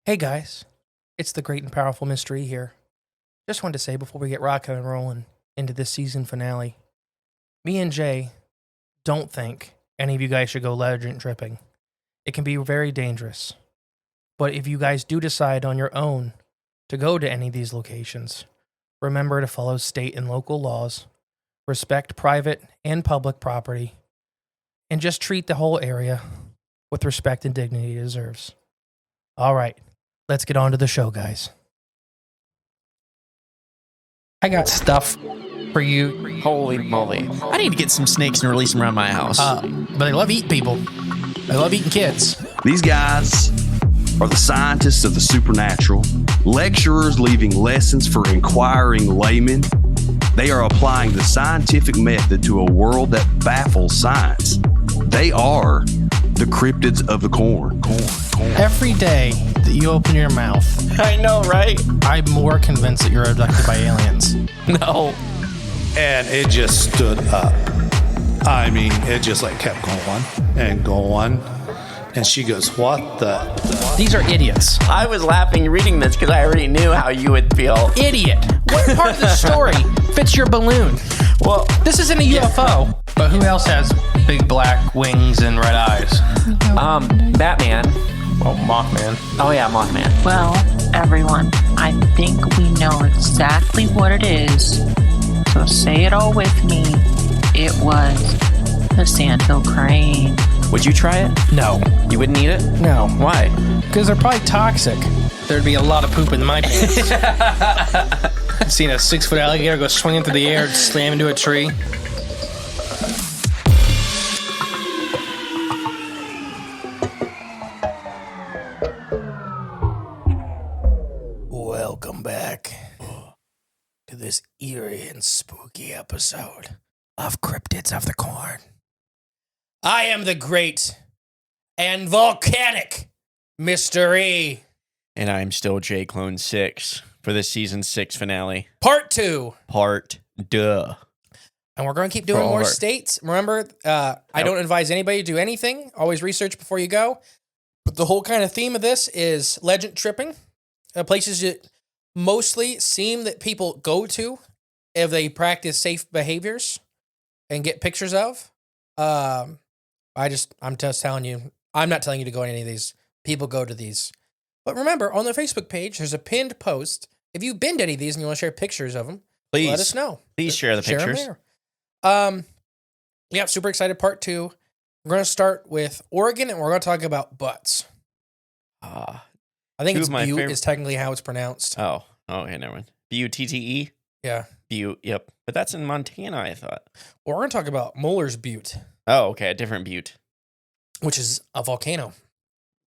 Hey guys, it's the great and powerful mystery here. Just wanted to say before we get rocking and rolling into this season finale, me and Jay don't think any of you guys should go legend tripping. It can be very dangerous. But if you guys do decide on your own to go to any of these locations, remember to follow state and local laws, respect private and public property, and just treat the whole area with respect and dignity it deserves. All right. Let's get on to the show, guys. I got stuff for you. Holy moly. I need to get some snakes and release them around my house. But they love eating people. They love eating kids. These guys are the scientists of the supernatural, lecturers leaving lessons for inquiring laymen. They are applying the scientific method to a world that baffles science. They are the cryptids of the corn. Every day that you open your mouth, I know, right? I'm more convinced that you're abducted by aliens. No. And it just stood up. I mean, it just like kept going and going. And she goes, what the? These are idiots. I was laughing reading this because I already knew how you would feel. Idiot. What part of the story fits your balloon? Well, This isn't a UFO. But who else has big black wings and red eyes? Batman. Well, Mothman. Oh yeah, Mothman. Well, everyone, I think we know exactly what it is. So say it all with me. It was the sandhill crane. Would you try it? No. You wouldn't eat it? No. Why? Because they're probably toxic. There'd be a lot of poop in my pants. I've seen a 6-foot alligator go swinging through the air and slam into a tree. Welcome back to this eerie and spooky episode of Cryptids of the Corn. I am the great and volcanic Mystery. And I'm still J Clone 6 for the season 6 finale. Part 2. Part duh. And we're going to keep doing more states. Remember, I don't advise anybody to do anything. Always research before you go. But the whole kind of theme of this is legend tripping. Places that mostly seem that people go to if they practice safe behaviors and get pictures of. I'm just telling you. I'm not telling you to go to any of these. People go to these. But remember, on the Facebook page, there's a pinned post. If you've been to any of these and you want to share pictures of them, Please. let us know. Please share the pictures. Share them there. Yeah, super excited. Part 2. We're going to start with Oregon, and we're going to talk about butts. I think Two it's of my Butte favorite- is technically how it's pronounced. Oh, okay, never mind. Butte? Yeah. Butte, yep. But that's in Montana, I thought. Well, we're going to talk about Muller's Butte, Oh, okay, a different Butte. which is a volcano.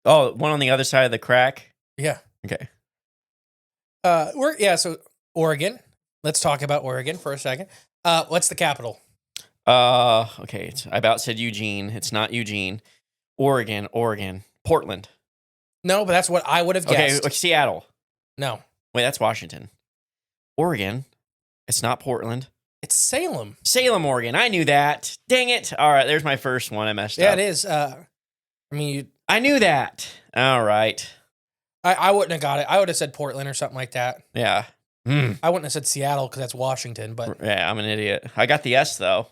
Oh, one on the other side of the crack? Yeah. Okay. So Oregon. Let's talk about Oregon for a second. What's the capital? Okay. I about said Eugene. It's not Eugene. Oregon. Portland. No, but that's what I would have guessed. Okay, like Seattle. No, Wait, that's Washington. Oregon. It's not Portland. it's Salem. Salem, Oregon. I knew that. Dang it. All right, there's my first one. I messed Yeah, up. it is. I knew that. All right. I wouldn't have got it. I would have said Portland or something like that. Yeah. I wouldn't have said Seattle because that's Washington, but Yeah, I'm an idiot. I got the S, though.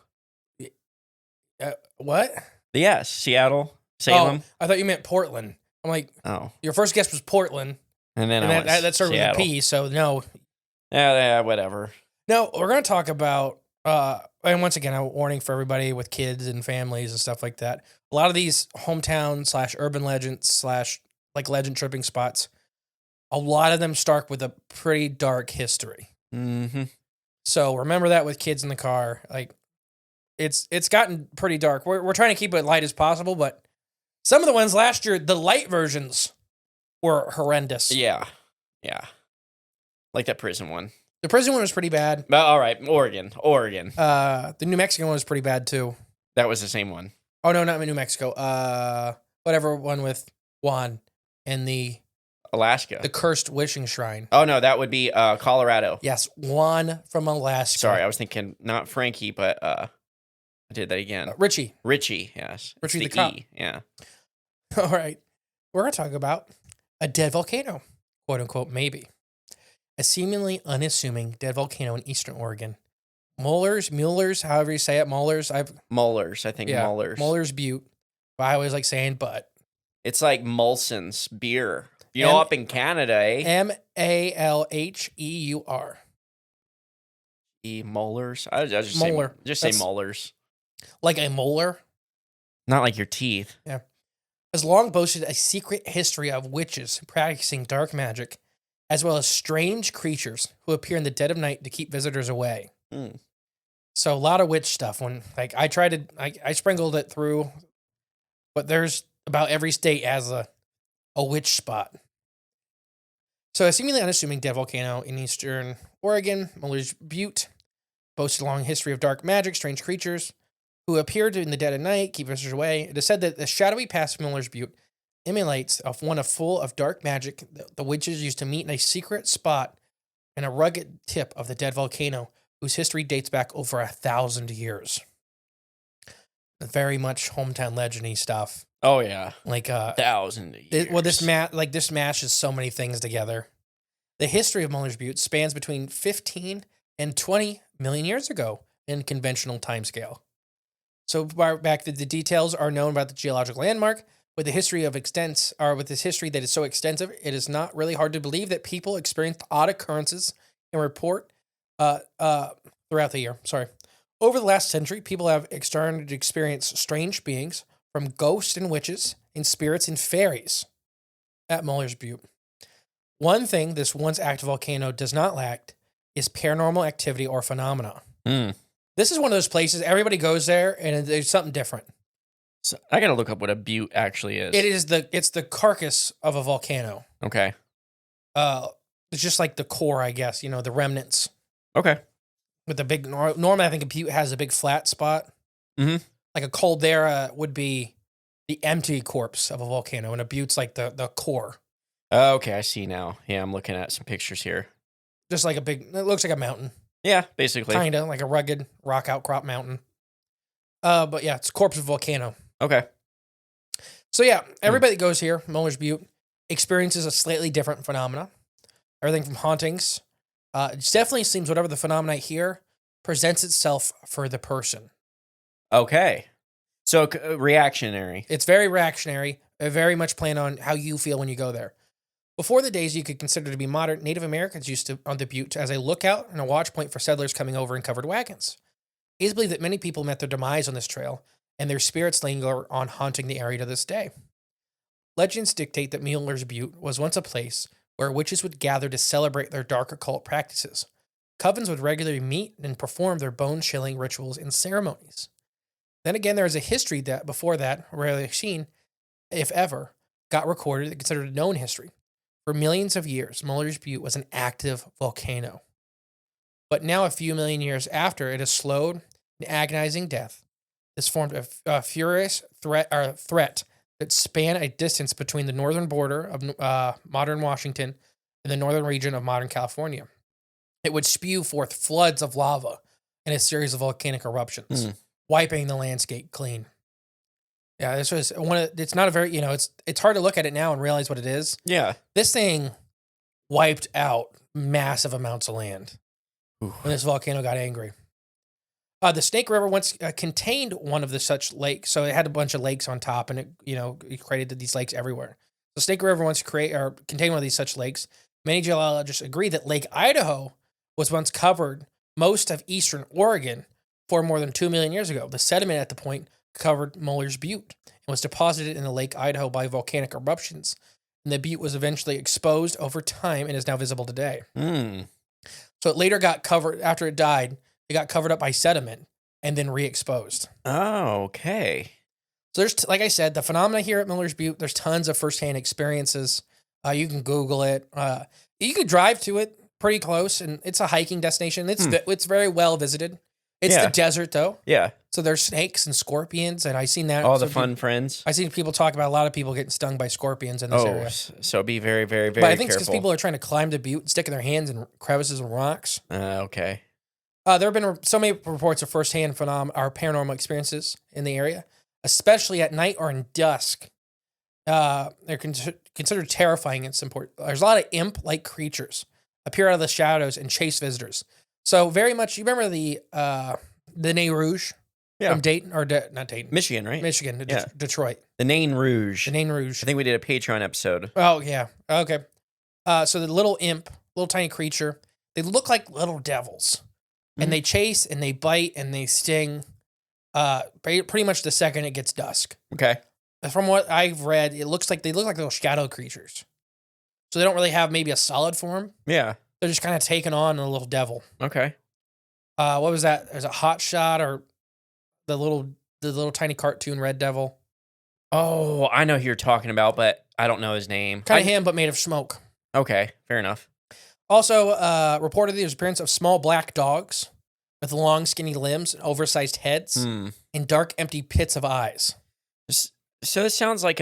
what? The S. Seattle. Salem. Oh, I thought you meant Portland. I'm like, Oh. your first guess was Portland, And then and I went that started Seattle. with a P, so no. Yeah, whatever. No, we're going to talk about, and once again, a warning for everybody with kids and families and stuff like that. A lot of these hometown / urban legends / like legend tripping spots, a lot of them start with a pretty dark history. Mm-hmm. So remember that with kids in the car. Like, it's gotten pretty dark. We're trying to keep it light as possible, but some of the ones last year, the light versions were horrendous. Yeah. Like that prison one. The prison one was pretty bad. But, all right, Oregon. The New Mexico one was pretty bad too. That was the same one. Oh no, not New Mexico. Whatever one with Juan and the Alaska. cursed wishing shrine. Oh, no, that would be Colorado. Yes, Juan from Alaska. Sorry, I was thinking not Frankie, but I did that again. Richie. Richie, yes. Richie It's the cop. E, yeah. All right, we're gonna talk about A dead volcano, quote unquote, maybe. A seemingly unassuming dead volcano in eastern Oregon. Mueller's, however you say it, Mueller's. Molars, I think Molars. Mueller's Butte. I always like saying but. It's like Molson's beer. You know, up in Canada, eh? Malheur. Molars. I just Molar. Say molars. Like a molar? Not like your teeth. Yeah. Has long boasted a secret history of witches practicing dark magic, as well as strange creatures who appear in the dead of night to keep visitors away. Mm. So a lot of witch stuff. When I sprinkled it through, but there's about every state has a witch spot. So a seemingly unassuming dead volcano in eastern Oregon, Muller's Butte, boasts a long history of dark magic, strange creatures who appear in the dead of night, keep visitors away. It is said that the shadowy past of Muller's Butte emulates of one full of dark magic the witches used to meet in a secret spot in a rugged tip of the dead volcano, whose history dates back over 1,000 years. Very much hometown legend-y stuff. Oh yeah, like 1,000 years. This mashes so many things together. The history of Muller's Butte spans between 15 and 20 million years ago in conventional timescale. So back to the details are known about the geological landmark. With this history that is so extensive, it is not really hard to believe that people experienced odd occurrences and report throughout the year. Over the last century, people have started to experience strange beings, from ghosts and witches and spirits and fairies at Muller's Butte. One thing this once active volcano does not lack is paranormal activity or phenomena. Mm. This is one of those places everybody goes there and there's something different. So I gotta look up what a butte actually is. It's the carcass of a volcano. Okay. It's just like the core, I guess. The remnants. Okay. With the big. Normally, I think a butte has a big flat spot. Mm-hmm. Like a caldera would be the empty corpse of a volcano, and a butte's like the core. Okay, I see now. Yeah, I'm looking at some pictures here. Just like it looks like a mountain. Yeah, basically. Kind of like a rugged rock outcrop mountain. But yeah, it's a corpse of a volcano. Okay. So yeah, everybody that goes here, Muller's Butte, experiences a slightly different phenomena. Everything from hauntings. It definitely seems whatever the phenomena here presents itself for the person. Okay. So reactionary. It's very reactionary, very much playing on how you feel when you go there. Before the days you could consider to be modern, Native Americans used to on the Butte as a lookout and a watch point for settlers coming over in covered wagons. It is believed that many people met their demise on this trail, and their spirits linger on haunting the area to this day. Legends dictate that Muller's Butte was once a place where witches would gather to celebrate their dark occult practices. Covens would regularly meet and perform their bone-chilling rituals and ceremonies. Then again, there is a history that before that, rarely seen, if ever, got recorded and considered a known history. For millions of years, Muller's Butte was an active volcano. But now, a few million years after it has slowed in agonizing death, this formed a furious threat that spanned a distance between the northern border of modern Washington and the northern region of modern California. It would spew forth floods of lava in a series of volcanic eruptions, wiping the landscape clean. Yeah, this was it's not a very, it's hard to look at it now and realize what it is. Yeah. This thing wiped out massive amounts of land when this volcano got angry. The Snake River once contained one of the such lakes, so it had a bunch of lakes on top, and it created these lakes everywhere. The Snake River once contained one of these such lakes. Many geologists agree that Lake Idaho was once covered most of eastern Oregon for more than 2 million years ago. The sediment at the point covered Muller's Butte and was deposited in the Lake Idaho by volcanic eruptions. And the butte was eventually exposed over time and is now visible today. So it later got covered, after it died, it got covered up by sediment and then re-exposed. Oh, okay. So there's, like I said, the phenomena here at Muller's Butte, there's tons of firsthand experiences. You can Google it. You could drive to it pretty close, and it's a hiking destination. It's very well visited. It's the desert, though. Yeah. So there's snakes and scorpions, and I've seen that. All the fun friends. I've seen people talk about a lot of people getting stung by scorpions in this area. So be very, very, very careful. But I think it's because people are trying to climb the butte, sticking their hands in crevices and rocks. Okay. There have been so many reports of firsthand paranormal experiences in the area, especially at night or in dusk. They're considered terrifying at some point. There's a lot of imp-like creatures appear out of the shadows and chase visitors. So very much, you remember the Nez Rouge from Dayton, or not Dayton, Michigan, right? Michigan, Yeah. Detroit. The Nain Rouge. The Nez Rouge. I think we did a Patreon episode. Oh yeah, okay. So the little imp, little tiny creature, they look like little devils, and they chase and they bite and they sting. Pretty much the second it gets dusk. Okay. From what I've read, they look like little shadow creatures. So they don't really have maybe a solid form. Yeah. They're just kind of taking on a little devil. Okay. What was that? Is it Hot Shot or the little tiny cartoon Red Devil? Oh, I know who you're talking about, but I don't know his name. Kind of him, but made of smoke. Okay, fair enough. Also, reportedly, there's appearance of small black dogs with long, skinny limbs, and oversized heads, and dark, empty pits of eyes. So this sounds like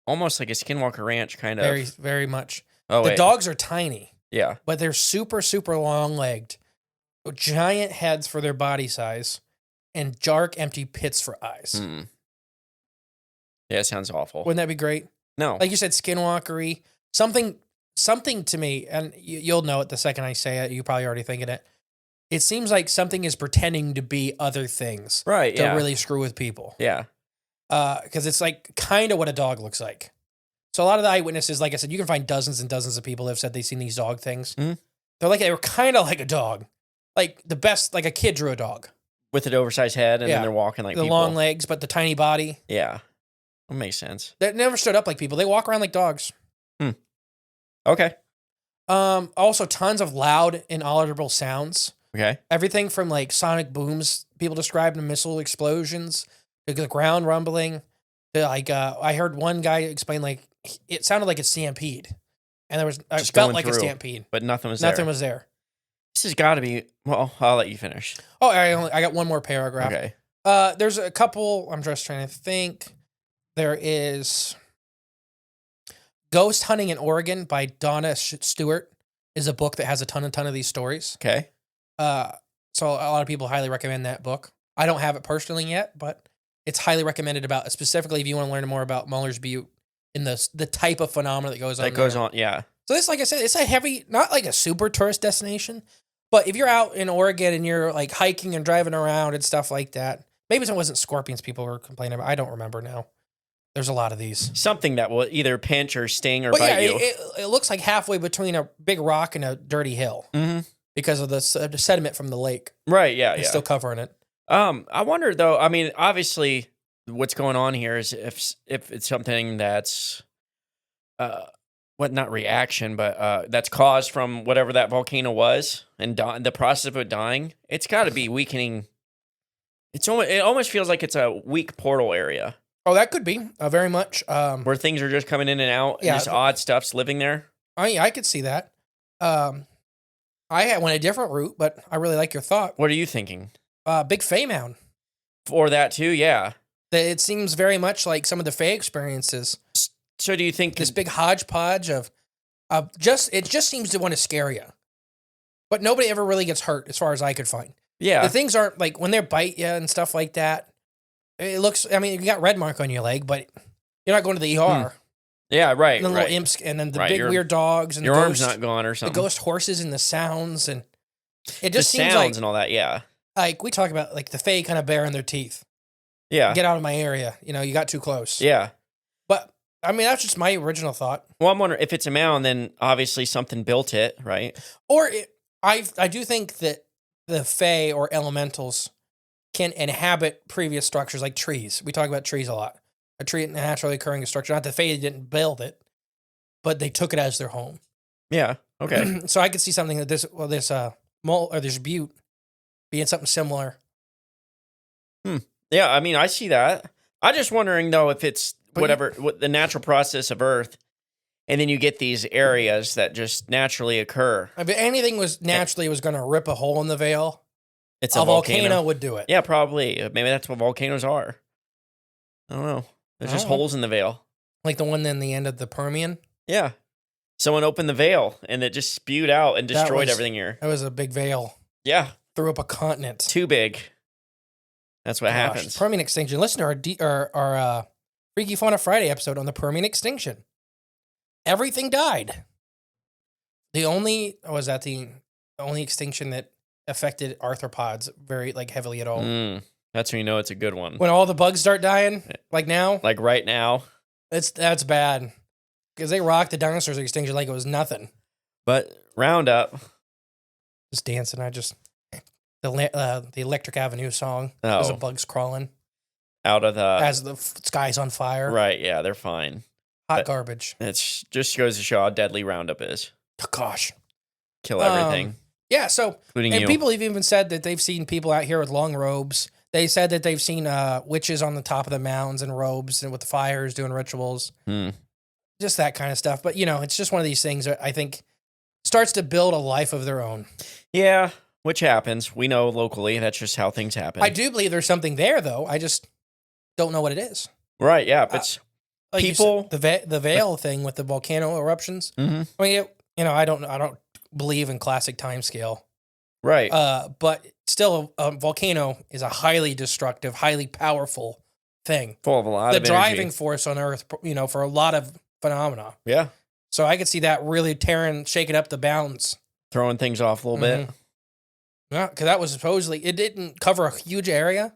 almost like a Skinwalker Ranch kind of. Very, very much. Oh, The wait. dogs are tiny, Yeah. but they're super, super long-legged, with giant heads for their body size, and dark, empty pits for eyes. Yeah, it sounds awful. Wouldn't that be great? No. Like you said, skinwalkery, something to me, and you'll know it the second I say it. You probably already thinking it. It seems like something is pretending to be other things, right, to yeah. really screw with people. Yeah. Because it's like kind of what a dog looks like. So a lot of the eyewitnesses, like I said, you can find dozens and dozens of people that have said they've seen these dog things. Mhm. They were kind of like a dog, like the best, like a kid drew a dog. With an oversized head, and Yeah. then they're walking like The people. long legs, but the tiny body. Yeah. That makes sense. That never stood up like people. They walk around like dogs. Okay. Also, tons of loud, inaudible sounds. Okay. Everything from like sonic booms, people described to missile explosions, to the ground rumbling. To like, I heard one guy explain like it sounded like a stampede, and it Just felt going like a through. stampede. But nothing was Nothing there. was there. This has got to be. Well, I'll let you finish. Oh, I got one more paragraph. Okay. There's a couple. I'm just trying to think. There is Ghost Hunting in Oregon by Donna Stewart is a book that has a ton of these stories. Okay. So a lot of people highly recommend that book. I don't have it personally yet, but it's highly recommended about, specifically if you want to learn more about Muller's Butte and the type of phenomena that goes on. That goes there. on. Yeah. So this, like I said, it's a heavy, not like a super tourist destination, but if you're out in Oregon and you're like hiking and driving around and stuff like that, maybe it wasn't scorpions people were complaining about. I don't remember now. There's a lot of these. Something that will either pinch or sting or But bite yeah, you. it looks like halfway between a big rock and a dirty hill because of the sediment from the lake. Right. Yeah. It's Yeah. still covering it. I wonder though. I mean, obviously, what's going on here is if it's something that's, not reaction, but that's caused from whatever that volcano was, and the process of it dying, it's got to be weakening. It almost feels like it's a weak portal area Oh, that could be very much. where things are just coming in and out, Yeah. and just odd stuff's living there. I could see that. I went a different route, but I really like your thought. What are you thinking? Big Fay Mound. For that too, yeah. It seems very much like some of the Fay experiences. So do you think This big hodgepodge of it just seems to want to scare you. But nobody ever really gets hurt as far as I could find. Yeah. The things aren't like when they bite you and stuff like that. It looks, I mean, you got red mark on your leg, but you're not going to the ER. Yeah, right. And the right. little imps, and then the Right, big your- weird dogs, and Your the arm's ghost, not gone or the something. ghost horses, and the sounds, and it the just seems sounds like and all that. Yeah. we talk about like the Fae kind of baring their teeth. Yeah. Get out of my area. You know, you got too close. Yeah. But I mean, that's just my original thought. Well, I'm wondering if it's a mound, then obviously something built it, right? Or I do think that the Fae or elementals can inhabit previous structures like trees. We talk about trees a lot. A tree, naturally occurring structure. Not the Fae didn't build it, but they took it as their home. Yeah. Okay. So I could see something that this mole or this butte being something similar. Yeah. I mean, I see that. I'm just wondering though if it's what the natural process of Earth, and then you get these areas that just naturally occur. If anything was naturally was going to rip a hole in the veil, It's a volcano would do it. Yeah, probably. Maybe that's what volcanoes are. I don't know. There's I just don't know. holes in the veil. Like the one in the end of the Permian. Yeah. Someone opened the veil and it just spewed out and That destroyed was- everything here. That was a big veil. Yeah. Threw up a continent. Too big. That's what Gosh, happens. Permian extinction. Listen to our Freaky Fauna Friday episode on the Permian extinction. Everything died. The only extinction that affected arthropods very heavily at all. That's when you know it's a good one. When all the bugs start dying, like now, Like right now. that's bad because they rocked the dinosaurs extinction like it was nothing. But Roundup. Just dancing. The Electric Avenue song. There's the bugs crawling Out of the... as the sky's on fire. Right, yeah, they're fine. Hot garbage. It just goes to show how deadly Roundup is. Oh, gosh. Kill everything. Yeah, so... Including And you. people have even said that they've seen people out here with long robes. They said that they've seen witches on the top of the mountains in robes and with fires doing rituals. Just that kind of stuff. But, it's just one of these things that I think starts to build a life of their own. Yeah, which happens. We know locally. That's just how things happen. I do believe there's something there, though. I just don't know what it is. Right, yeah. But Like you people... said, the veil thing with the volcano eruptions. Mm-hmm. I mean, I don't believe in classic timescale. Right. But still, a volcano is a highly destructive, highly powerful thing. Full of a lot The of driving energy. force on Earth, for a lot of phenomena. Yeah. So I could see that really shaking up the balance. Throwing things off a little bit. Yeah, because that was supposedly, it didn't cover a huge area,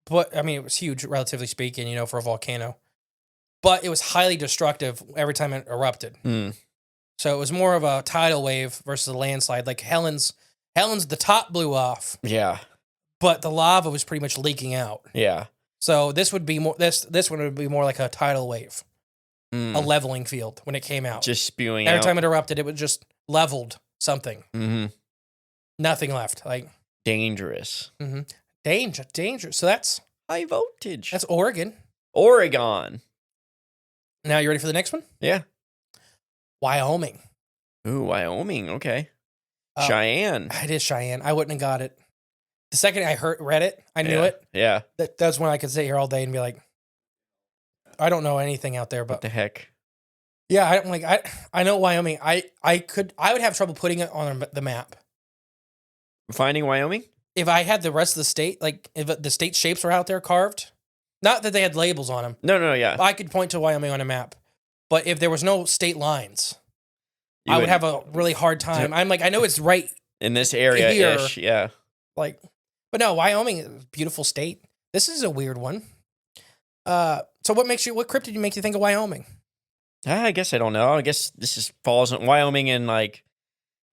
but I mean, it was huge, relatively speaking, for a volcano. But it was highly destructive every time it erupted. So it was more of a tidal wave versus a landslide. Like Helen's, the top blew off. Yeah. But the lava was pretty much leaking out. Yeah. So this would be more. This one would be more like a tidal wave, a leveling field when it came out. Just spewing Every out. time it erupted, it would just leveled something. Mm-hmm. Nothing left. Dangerous. Danger. So that's High voltage. That's Oregon. Oregon. Now you ready for the next one? Yeah. Wyoming. Ooh, Wyoming. Okay. Oh. Cheyenne. It is Cheyenne. I wouldn't have got it. The second I read it, I knew it. Yeah. That's when I could sit here all day and be like, I don't know anything out there, but What the heck? yeah, I know Wyoming. I would have trouble putting it on the map. Finding Wyoming? If I had the rest of the state, if the state shapes were out there carved, not that they had labels on them. No, yeah. I could point to Wyoming on a map. But if there was no state lines, I would have a really hard time. I'm I know it's right in this area-ish, yeah. But no, Wyoming is a beautiful state. This is a weird one. So what cryptid make you think of Wyoming? I guess I don't know. I guess this falls in Wyoming and I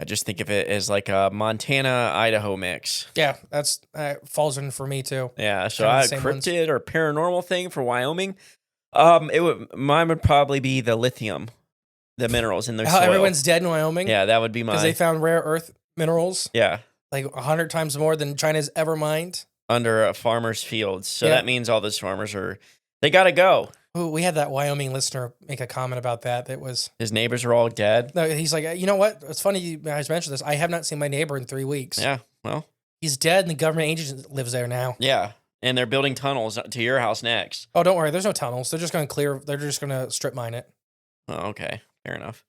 just think of it as like a Montana-Idaho mix. Yeah, that's falls in for me too. Yeah, so Kind I of the same cryptid or paranormal thing for Wyoming. Mine would probably be the lithium, the minerals in their How soil. everyone's dead in Wyoming? Yeah, that would be Because mine. they found rare earth minerals, Yeah, 100 times more than China's ever mined. under a farmer's fields. So Yeah. that means all those farmers they got to go. Ooh, we had that Wyoming listener make a comment about that. That was His neighbors are all dead. no. He's like, you know what? It's funny you guys mentioned this. I have not seen my neighbor in 3 weeks. Yeah, well, He's dead, and the government agent lives there now. yeah. And they're building tunnels to your house next. Oh, don't worry. There's no tunnels. They're just going to clear. They're just going to strip mine it. Oh, okay. Fair enough.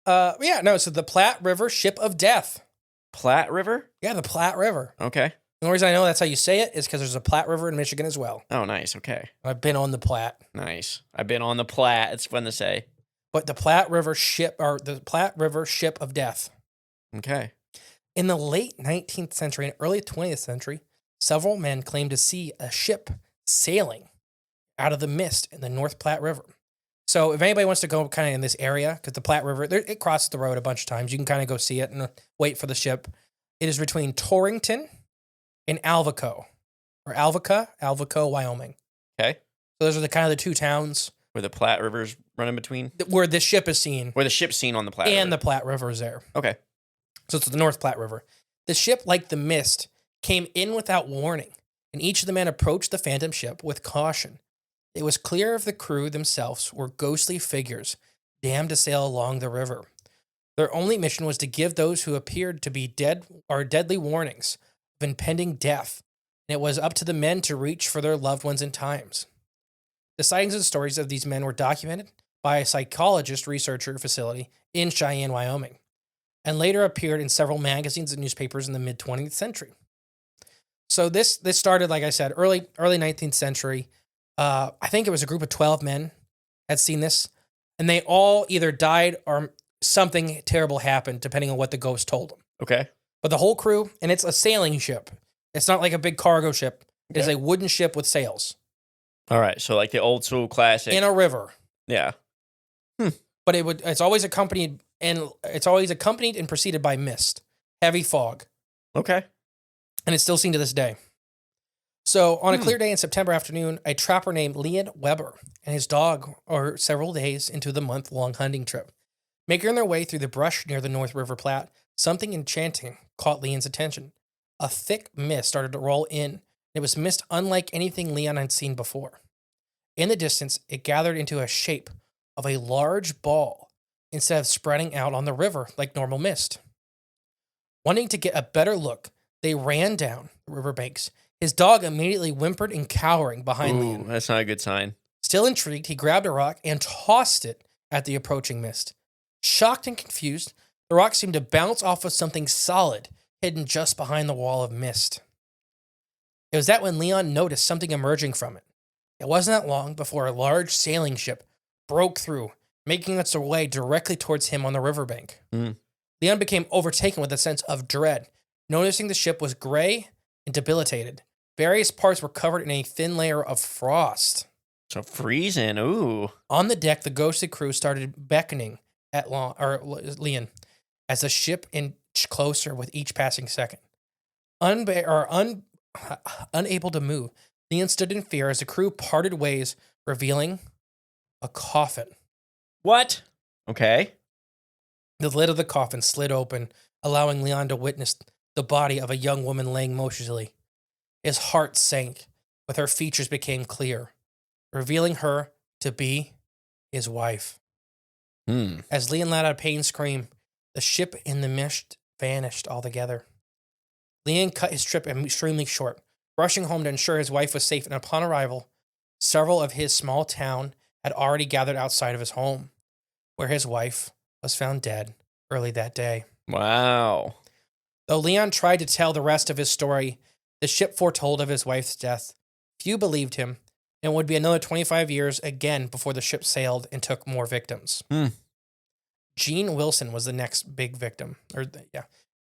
Yeah, no. So the Platte River Ship of Death. Platte River? Yeah, the Platte River. Okay. The only reason I know that's how you say it is because there's a Platte River in Michigan as well. Oh, nice. Okay. I've been on the Platte. Nice. I've been on the Platte. It's fun to say. But the Platte River Ship of Death. Okay. In the late 19th century and early 20th century, several men claimed to see a ship sailing out of the mist in the North Platte River. So if anybody wants to go kind of in this area, because the Platte River, it crosses the road a bunch of times, you can kind of go see it and wait for the ship. It is between Torrington and Alvaco, Wyoming. Okay. So those are the two towns Where the Platte River's running between? where this ship is seen, Where the ship's seen on the Platte and River. the Platte River is there. Okay. So it's the North Platte River. The ship, like the mist, came in without warning, and each of the men approached the phantom ship with caution. It was clear of the crew themselves were ghostly figures, damned to sail along the river. Their only mission was to give those who appeared to be dead or deadly warnings of impending death, and it was up to the men to reach for their loved ones in times. The sightings and stories of these men were documented by a psychologist researcher facility in Cheyenne, Wyoming, and later appeared in several magazines and newspapers in the mid-20th century. So this started, like I said, early 19th century. I think it was a group of 12 men had seen this, and they all either died or something terrible happened, depending on what the ghost told them. Okay. But the whole crew, and it's a sailing ship. It's not like a big cargo ship. It is a wooden ship with sails. All right. So like the old school classic. In a river. Yeah. But it's always accompanied and preceded by mist, heavy fog. Okay. And it's still seen to this day. So on a clear day in September afternoon, a trapper named Leon Weber and his dog are several days into the month-long hunting trip. Making their way through the brush near the North River Platte, something enchanting caught Leon's attention. A thick mist started to roll in. It was mist unlike anything Leon had seen before. In the distance, it gathered into a shape of a large ball instead of spreading out on the river like normal mist. Wanting to get a better look, they ran down the riverbanks. His dog immediately whimpered and cowering behind Leon. That's not a good sign. Still intrigued, he grabbed a rock and tossed it at the approaching mist. Shocked and confused, the rock seemed to bounce off of something solid hidden just behind the wall of mist. It was that when Leon noticed something emerging from it. It wasn't that long before a large sailing ship broke through, making its way directly towards him on the riverbank. Leon became overtaken with a sense of dread, noticing the ship was gray and debilitated. Various parts were covered in a thin layer of frost. So freezing. Ooh. On the deck, the ghostly crew started beckoning at Leon as the ship inched closer with each passing second. Unable to move, Leon stood in fear as the crew parted ways, revealing a coffin. What? Okay. The lid of the coffin slid open, allowing Leon to witness the body of a young woman laying motionlessly. His heart sank, but her features became clear, revealing her to be his wife. As Leon let out a pain scream, the ship in the mist vanished altogether. Leon cut his trip extremely short, rushing home to ensure his wife was safe, and upon arrival, several of his small town had already gathered outside of his home, where his wife was found dead early that day. Wow. Though Leon tried to tell the rest of his story, the ship foretold of his wife's death. Few believed him, and it would be another 25 years again before the ship sailed and took more victims. Gene Wilson was the next big victim. In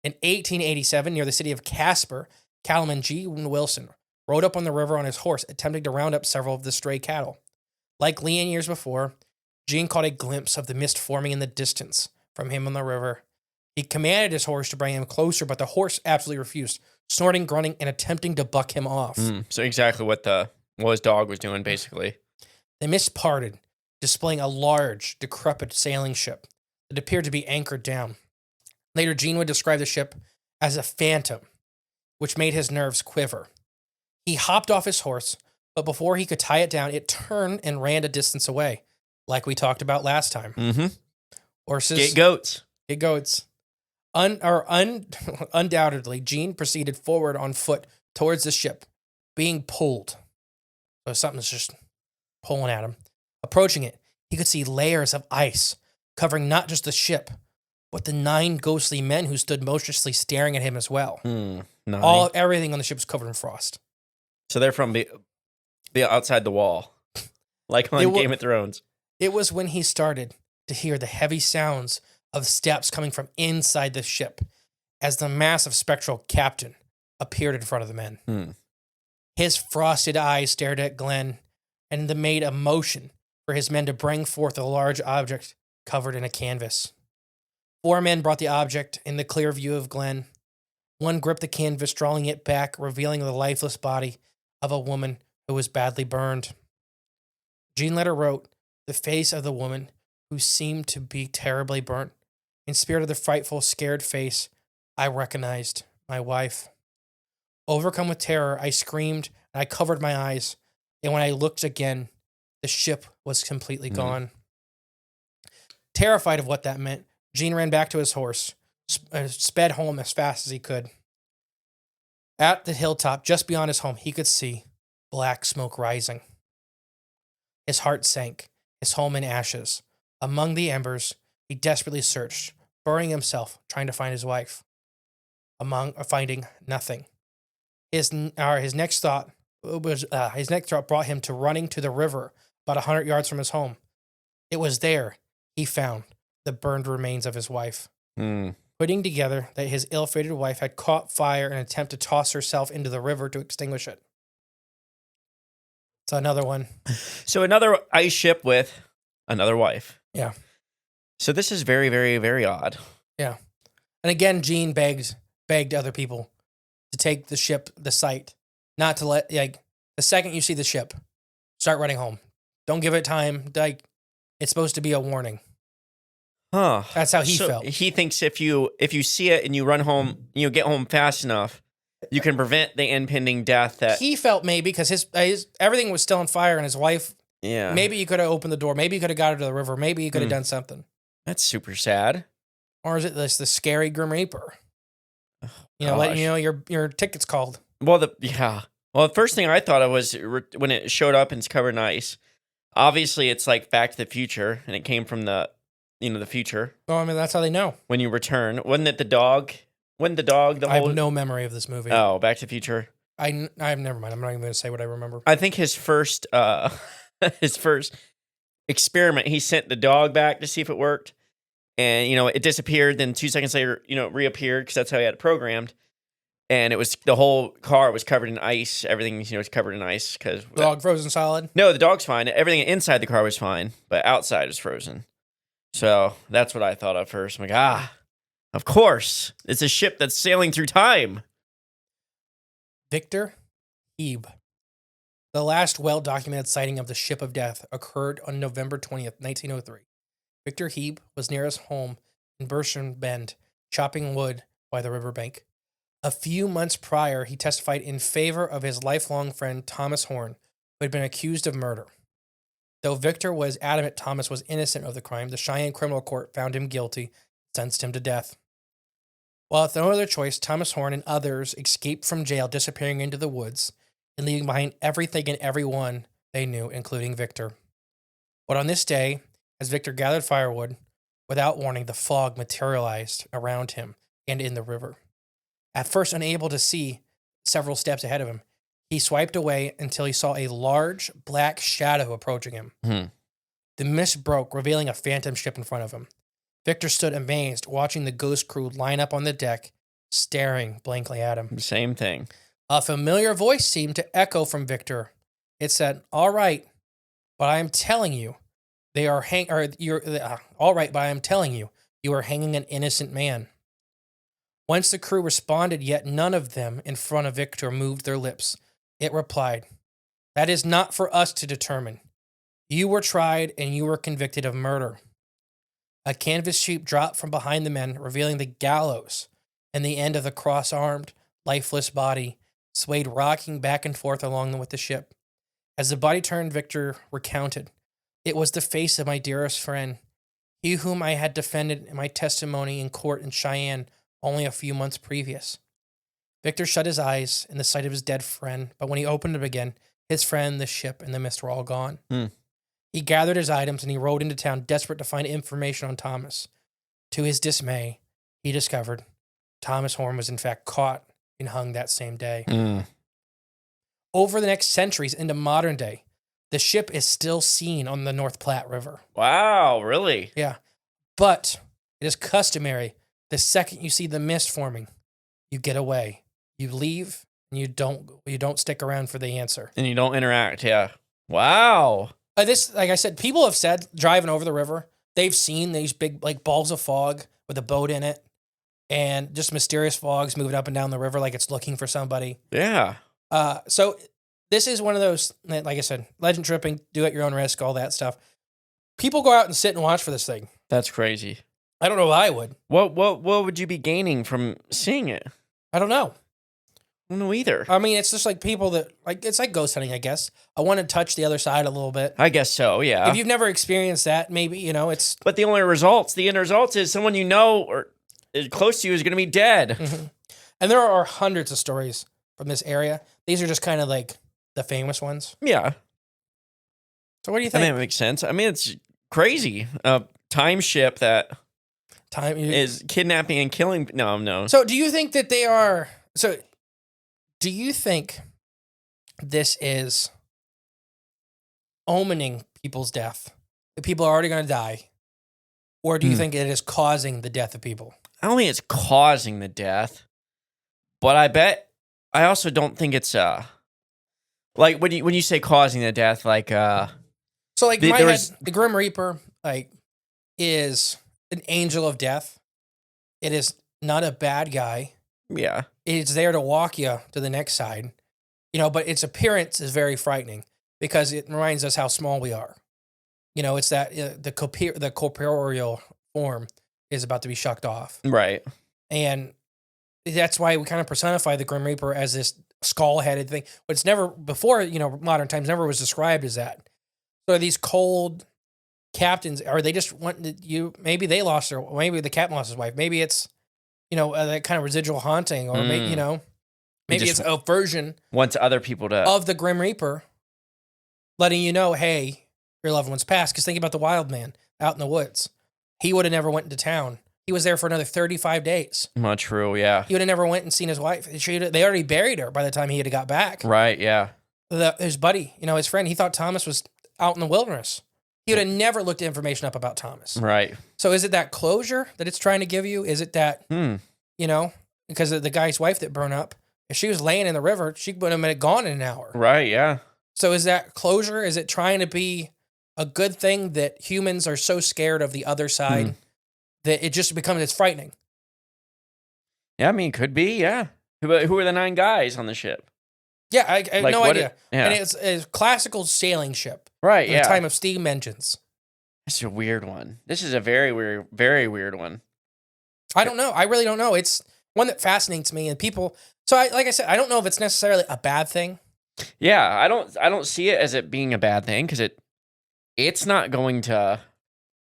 1887, near the city of Casper, cattleman Gene Wilson rode up on the river on his horse, attempting to round up several of the stray cattle. Like Leon years before, Gene caught a glimpse of the mist forming in the distance from him on the river. He commanded his horse to bring him closer, but the horse absolutely refused, snorting, grunting, and attempting to buck him off. So exactly what his dog was doing, basically. The mist parted, displaying a large, decrepit sailing ship that appeared to be anchored down. Later, Gene would describe the ship as a phantom, which made his nerves quiver. He hopped off his horse, but before he could tie it down, it turned and ran a distance away, like we talked about last time. Horses Get goats. Get goats. Undoubtedly, Gene proceeded forward on foot towards the ship, being pulled. So something's just pulling at him. Approaching it, he could see layers of ice covering not just the ship, but the 9 ghostly men who stood motionlessly staring at him as well. Everything on the ship was covered in frost. So they're from the outside the wall, like on Game of Thrones. It was when he started to hear the heavy sounds of steps coming from inside the ship as the massive spectral captain appeared in front of the men. His frosted eyes stared at Glenn and made a motion for his men to bring forth a large object covered in a canvas. 4 men brought the object in the clear view of Glenn. One gripped the canvas, drawing it back, revealing the lifeless body of a woman who was badly burned. Gene later wrote, "The face of the woman who seemed to be terribly burnt. In spirit of the frightful, scared face, I recognized my wife. Overcome with terror, I screamed and I covered my eyes. And when I looked again, the ship was completely gone." Terrified of what that meant, Gene ran back to his horse, sped home as fast as he could. At the hilltop, just beyond his home, he could see black smoke rising. His heart sank, his home in ashes. Among the embers, he desperately searched, burning himself, trying to find his wife. Finding nothing. His next thought his neck drop brought him to running to the river about 100 yards from his home. It was there he found the burned remains of his wife. Putting together that his ill-fated wife had caught fire in an attempt to toss herself into the river to extinguish it. So another one. So another ice ship with another wife. Yeah. So this is very, very, very odd. Yeah. And again, Gene begged other people to take the site, not to let, like, the second you see the ship, start running home. Don't give it time. Like, it's supposed to be a warning. Huh. That's how he felt. He thinks if you see it and you run home, you get home fast enough, you can prevent the impending death that He felt maybe because his everything was still on fire and his wife, yeah. maybe he could have opened the door. Maybe he could have got her to the river. Maybe he could have done something. That's super sad. Or is it the scary Grim Reaper? You know, Gosh. letting you know your ticket's called. Well, the first thing I thought of was when it showed up and it's covered in ice. Obviously, it's like Back to the Future, and it came from the future. Oh, I mean, that's how they know. When you return, wasn't it the dog? When the dog, I have no memory of this movie. Oh, Back to the Future. I have never mind. I'm not even going to say what I remember. I think his first experiment, he sent the dog back to see if it worked, and it disappeared. Then 2 seconds later, it reappeared because that's how he had it programmed. And it was the whole car was covered in ice. Everything was covered in ice because Dog frozen solid. No, the dog's fine. Everything inside the car was fine, but outside was frozen. So that's what I thought of first. I'm like, of course, it's a ship that's sailing through time. Victor Heeb. The last well-documented sighting of the Ship of Death occurred on November 20th, 1903. Victor Heeb was near his home in Bersham Bend, chopping wood by the riverbank. A few months prior, he testified in favor of his lifelong friend Thomas Horn, who had been accused of murder. Though Victor was adamant Thomas was innocent of the crime, the Cheyenne Criminal Court found him guilty, sentenced him to death. While with no other choice, Thomas Horn and others escaped from jail, disappearing into the woods and leaving behind everything and everyone they knew, including Victor. But on this day, as Victor gathered firewood, without warning, the fog materialized around him and in the river. At first unable to see several steps ahead of him, he swiped away until he saw a large black shadow approaching him. The mist broke, revealing a phantom ship in front of him. Victor stood amazed, watching the ghost crew line up on the deck, staring blankly at him. Same thing. A familiar voice seemed to echo from Victor. It said, "All right, but I am telling you, all right, but I am telling you, you are hanging an innocent man." Once the crew responded, yet none of them in front of Victor moved their lips. It replied, "That is not for us to determine. You were tried and you were convicted of murder." A canvas sheet dropped from behind the men, revealing the gallows, and the end of the cross-armed, lifeless body swayed rocking back and forth along with the ship. As the body turned, Victor recounted, "It was the face of my dearest friend, he whom I had defended in my testimony in court in Cheyenne only a few months previous." Victor shut his eyes in the sight of his dead friend, but when he opened them again, his friend, the ship, and the mist were all gone. He gathered his items and he rode into town, desperate to find information on Thomas. To his dismay, he discovered Thomas Horn was in fact caught and hung that same day. Over the next centuries into modern day, the ship is still seen on the North Platte River. Wow, really? Yeah. But it is customary, the second you see the mist forming, you get away. You leave and you don't stick around for the answer. And you don't interact, yeah. Wow. This, like I said, people have said driving over the river, they've seen these big like balls of fog with a boat in it and just mysterious fogs moving up and down the river like it's looking for somebody. Yeah. So this is one of those, like I said, legend tripping, do at your own risk, all that stuff. People go out and sit and watch for this thing. That's crazy. I don't know if I would. What would you be gaining from seeing it? I don't know. I don't know either. I mean, it's just like people that, like, it's like ghost hunting, I guess. I want to touch the other side a little bit. I guess so, yeah. If you've never experienced that, maybe, it's... But the end result is someone you know or is close to you is going to be dead. Mm-hmm. And there are hundreds of stories from this area. These are just kind of like the famous ones. Yeah. So what do you I think? mean, it makes sense. I mean, it's crazy. A time ship that is kidnapping and killing... No. So do you think that they are... So do you think this is omening people's death? That people are already going to die? Or do you think it is causing the death of people? I don't think it's causing the death, but I also don't think it's like when you say causing the death, like So like in my head, the Grim Reaper is an angel of death. It is not a bad guy. Yeah. It's there to walk you to the next side. But its appearance is very frightening because it reminds us how small we are. It's that the corporeal form is about to be shucked off. Right. And that's why we kind of personify the Grim Reaper as this skull-headed thing. But it's never, before, modern times, never was described as that. So these cold captains, or they just want you, maybe they lost their, maybe the captain lost his wife. Maybe it's, that kind of residual haunting, or maybe, maybe it's a version wants other people to of the Grim Reaper letting you know, hey, your loved one's passed. Because think about the wild man out in the woods. He would have never went into town. He was there for another 35 days. Not true, yeah. He would have never went and seen his wife. They already buried her by the time he had got back. Right, yeah. His buddy, his friend, he thought Thomas was out in the wilderness. He would have never looked information up about Thomas. Right. So is it that closure that it's trying to give you? Is it that, because of the guy's wife that burned up, if she was laying in the river, she would have been gone in an hour. Right, yeah. So is that closure? Is it trying to be a good thing that humans are so scared of the other side that it just becomes, it's frightening? Yeah, I mean, could be, yeah. Who are the 9 guys on the ship? Yeah, I have no idea. Yeah. And it's a classical sailing ship. Right, in yeah. the time of steam engines. This is a weird one. This is a very weird one. I don't know. I really don't know. It's one that fascinates me, and people. So, like I said, I don't know if it's necessarily a bad thing. Yeah, I don't see it as it being a bad thing because it's not going to.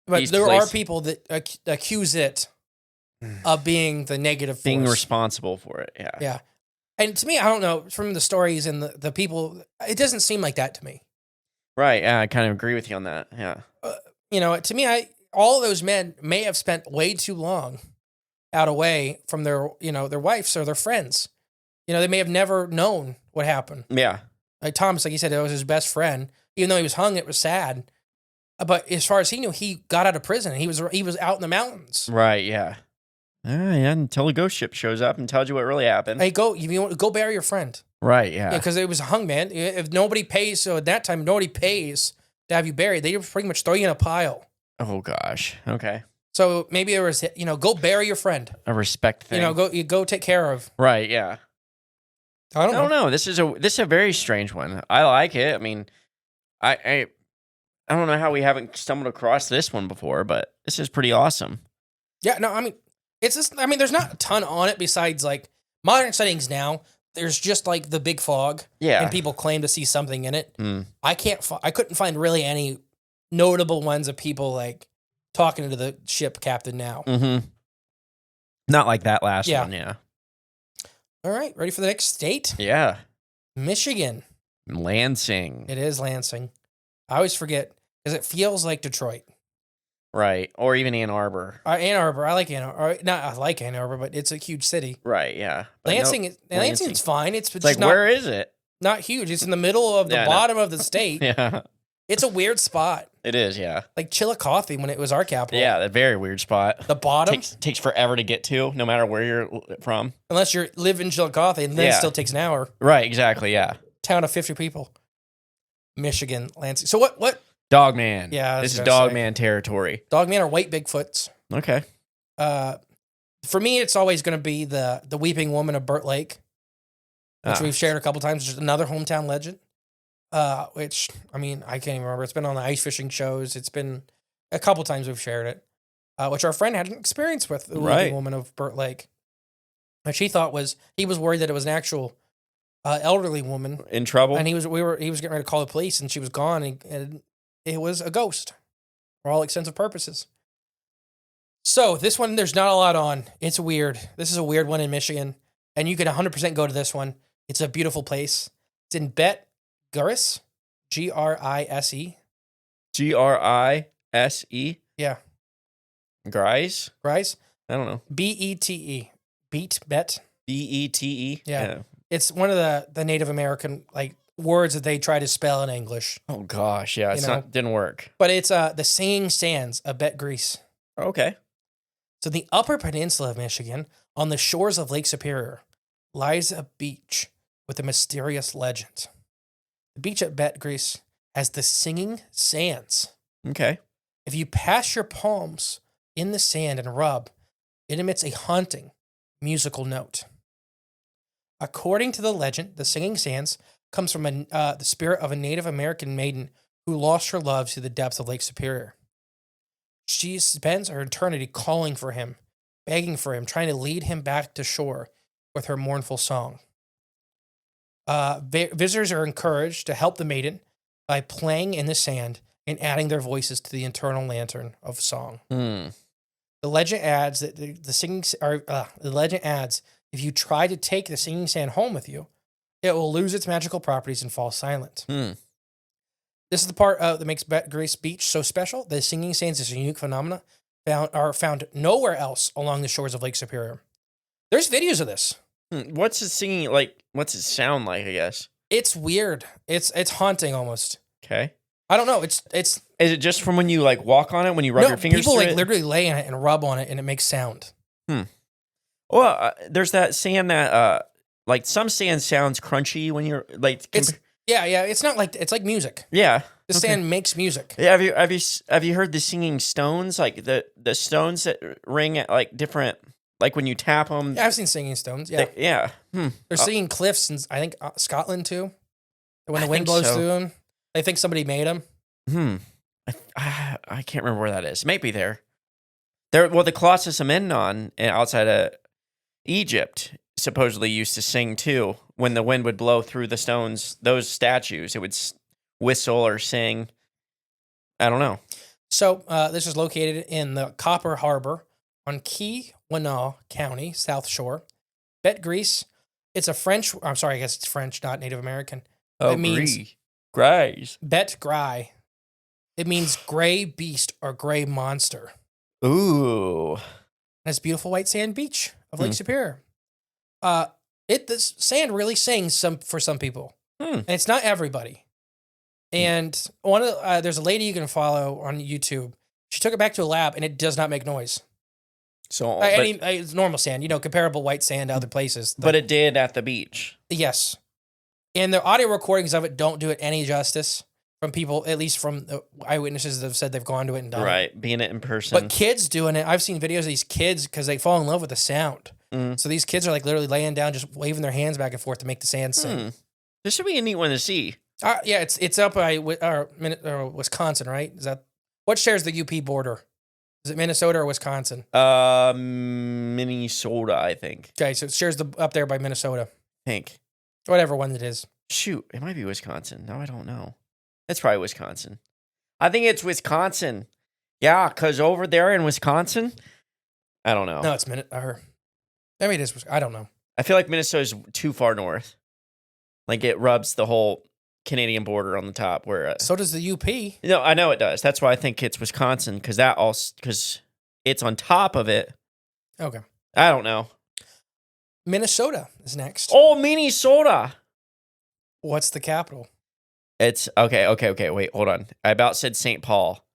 But there are people that accuse it of being the negative force. Being responsible for it. Yeah. Yeah, and to me, I don't know, from the stories and the people, it doesn't seem like that to me. Right. Yeah, I kind of agree with you on that. Yeah. To me, all those men may have spent way too long out away from their wives or their friends. They may have never known what happened. Yeah. Like Thomas, like you said, it was his best friend. Even though he was hung, it was sad. But as far as he knew, he got out of prison. He was out in the mountains. Right. Yeah. Yeah. Until a ghost ship shows up and tells you what really happened. Hey, go bury your friend. Right. Yeah. Because it was a hung man. If nobody pays, so at that time nobody pays to have you buried. They pretty much throw you in a pile. Oh gosh. Okay. So maybe there was, go bury your friend. A respect thing. Go take care of. Right. Yeah. I don't know. This is a very strange one. I like it. I mean, I don't know how we haven't stumbled across this one before, but this is pretty awesome. Yeah. No, I mean, it's just. I mean, there's not a ton on it besides like modern settings now. There's just like the big fog. Yeah. And people claim to see something in it. I couldn't find really any notable ones of people like talking to the ship captain now. Mm-hmm. Not like that last one. Yeah. All right. Ready for the next state? Yeah. Michigan. Lansing. It is Lansing. I always forget because it feels like Detroit. Right. Or even Ann Arbor. Ann Arbor. I like Ann Arbor. Not I like Ann Arbor, but it's a huge city. Right. Yeah. But Lansing's fine. It's like, where is it? Not huge. It's in the middle of the bottom of the state. Yeah. It's a weird spot. It is, yeah. Like Chillicothe when it was our capital. Yeah, a very weird spot. The bottom takes forever to get to, no matter where you're from. Unless you live in Chillicothe, and then it still takes an hour. Right, exactly, yeah. Town of 50 people. Michigan, Lansing. So what? Dogman. Yeah, this is Dogman territory. Dogman are white Bigfoots. Okay. For me, it's always going to be the Weeping Woman of Burt Lake, which we've shared a couple times. Just another hometown legend. Which, I mean, I can't even remember. It's been on the ice fishing shows. It's been a couple times we've shared it, which our friend had an experience with, the Weeping Woman of Burt Lake. Which he was worried that it was an actual elderly woman. In trouble? And he was getting ready to call the police, and she was gone, and it was a ghost for all extensive purposes. So this one, there's not a lot on. It's weird. This is a weird one in Michigan, and you can 100% go to this one. It's a beautiful place. It's in Grise, Grise. Grise? Yeah. Grise? Grise? I don't know. Bete. Bet. Bete? Yeah. It's one of the Native American like words that they try to spell in English. Oh gosh, yeah, didn't work. But it's the Singing Sands of Bet Grease. Okay. So the Upper Peninsula of Michigan, on the shores of Lake Superior, lies a beach with a mysterious legend. The beach at Bet Grease has the Singing Sands. Okay. If you pass your palms in the sand and rub, it emits a haunting musical note. According to the legend, the Singing Sands comes from the spirit of a Native American maiden who lost her love to the depths of Lake Superior. She spends her eternity calling for him, begging for him, trying to lead him back to shore with her mournful song. Visitors are encouraged to help the maiden by playing in the sand and adding their voices to the internal lantern of song. Mm. The legend adds that the legend adds if you try to take the singing sand home with you, it will lose its magical properties and fall silent. Mm. This is the part that makes Bet Grease Beach so special. The singing sands is a unique phenomenon found nowhere else along the shores of Lake Superior. There's videos of this. What's it singing like? What's it sound like? I guess it's weird. It's haunting almost. Okay. I don't know. It's. Is it just from when you like walk on it when you rub your fingers? People through like it? literally lay in it and rub on it and it makes sound. Well, there's that sand that like some sand sounds crunchy when you're like. Yeah. It's not like it's like music. Yeah. The sand makes music. Yeah. Have you heard the singing stones? Like the stones that ring at like different. Like when you tap them. Yeah, I've seen singing stones. Yeah. Yeah. They're singing cliffs in, I think, Scotland too. When the wind blows through them, they think somebody made them. I can't remember where that is. It might be there. Well, the Colossus of Memnon outside of Egypt supposedly used to sing too. When the wind would blow through the stones, those statues, it would whistle or sing. I don't know. So this is located in the Copper Harbor on Keweenaw County, South Shore. Bet Grease, it's a French, I'm sorry, I guess it's French, not Native American. Oh, it means Greys. Bet Gray. It means gray beast or gray monster. Ooh. And it's beautiful white sand beach of Lake Superior. This sand really sings for some people. And it's not everybody. And there's a lady you can follow on YouTube. She took it back to a lab and it does not make noise. So it's normal sand, comparable white sand to other places. But it did at the beach. Yes. And the audio recordings of it don't do it any justice from people, at least from the eyewitnesses that have said they've gone to it and done it. Right, being it in person. But kids doing it, I've seen videos of these kids because they fall in love with the sound. So these kids are like literally laying down, just waving their hands back and forth to make the sand sing. This should be a neat one to see. Yeah, it's up by Wisconsin, right? What shares the UP border? Is it Minnesota or Wisconsin? Minnesota, I think. Okay, so it shares up there by Minnesota. I think. Whatever one it is. Shoot, it might be Wisconsin. No, I don't know. It's probably Wisconsin. I think it's Wisconsin. Yeah, because over there in Wisconsin, I don't know. No, it's Minnesota. Maybe it is. I don't know. I feel like Minnesota's too far north. Like it rubs the whole Canadian border on the top. Where so does the UP. No, I know it does. That's why I think it's Wisconsin because it's on top of it. Okay. I don't know. Minnesota is next. Oh, Minnesota. What's the capital? It's okay. Wait, hold on. I about said St. Paul.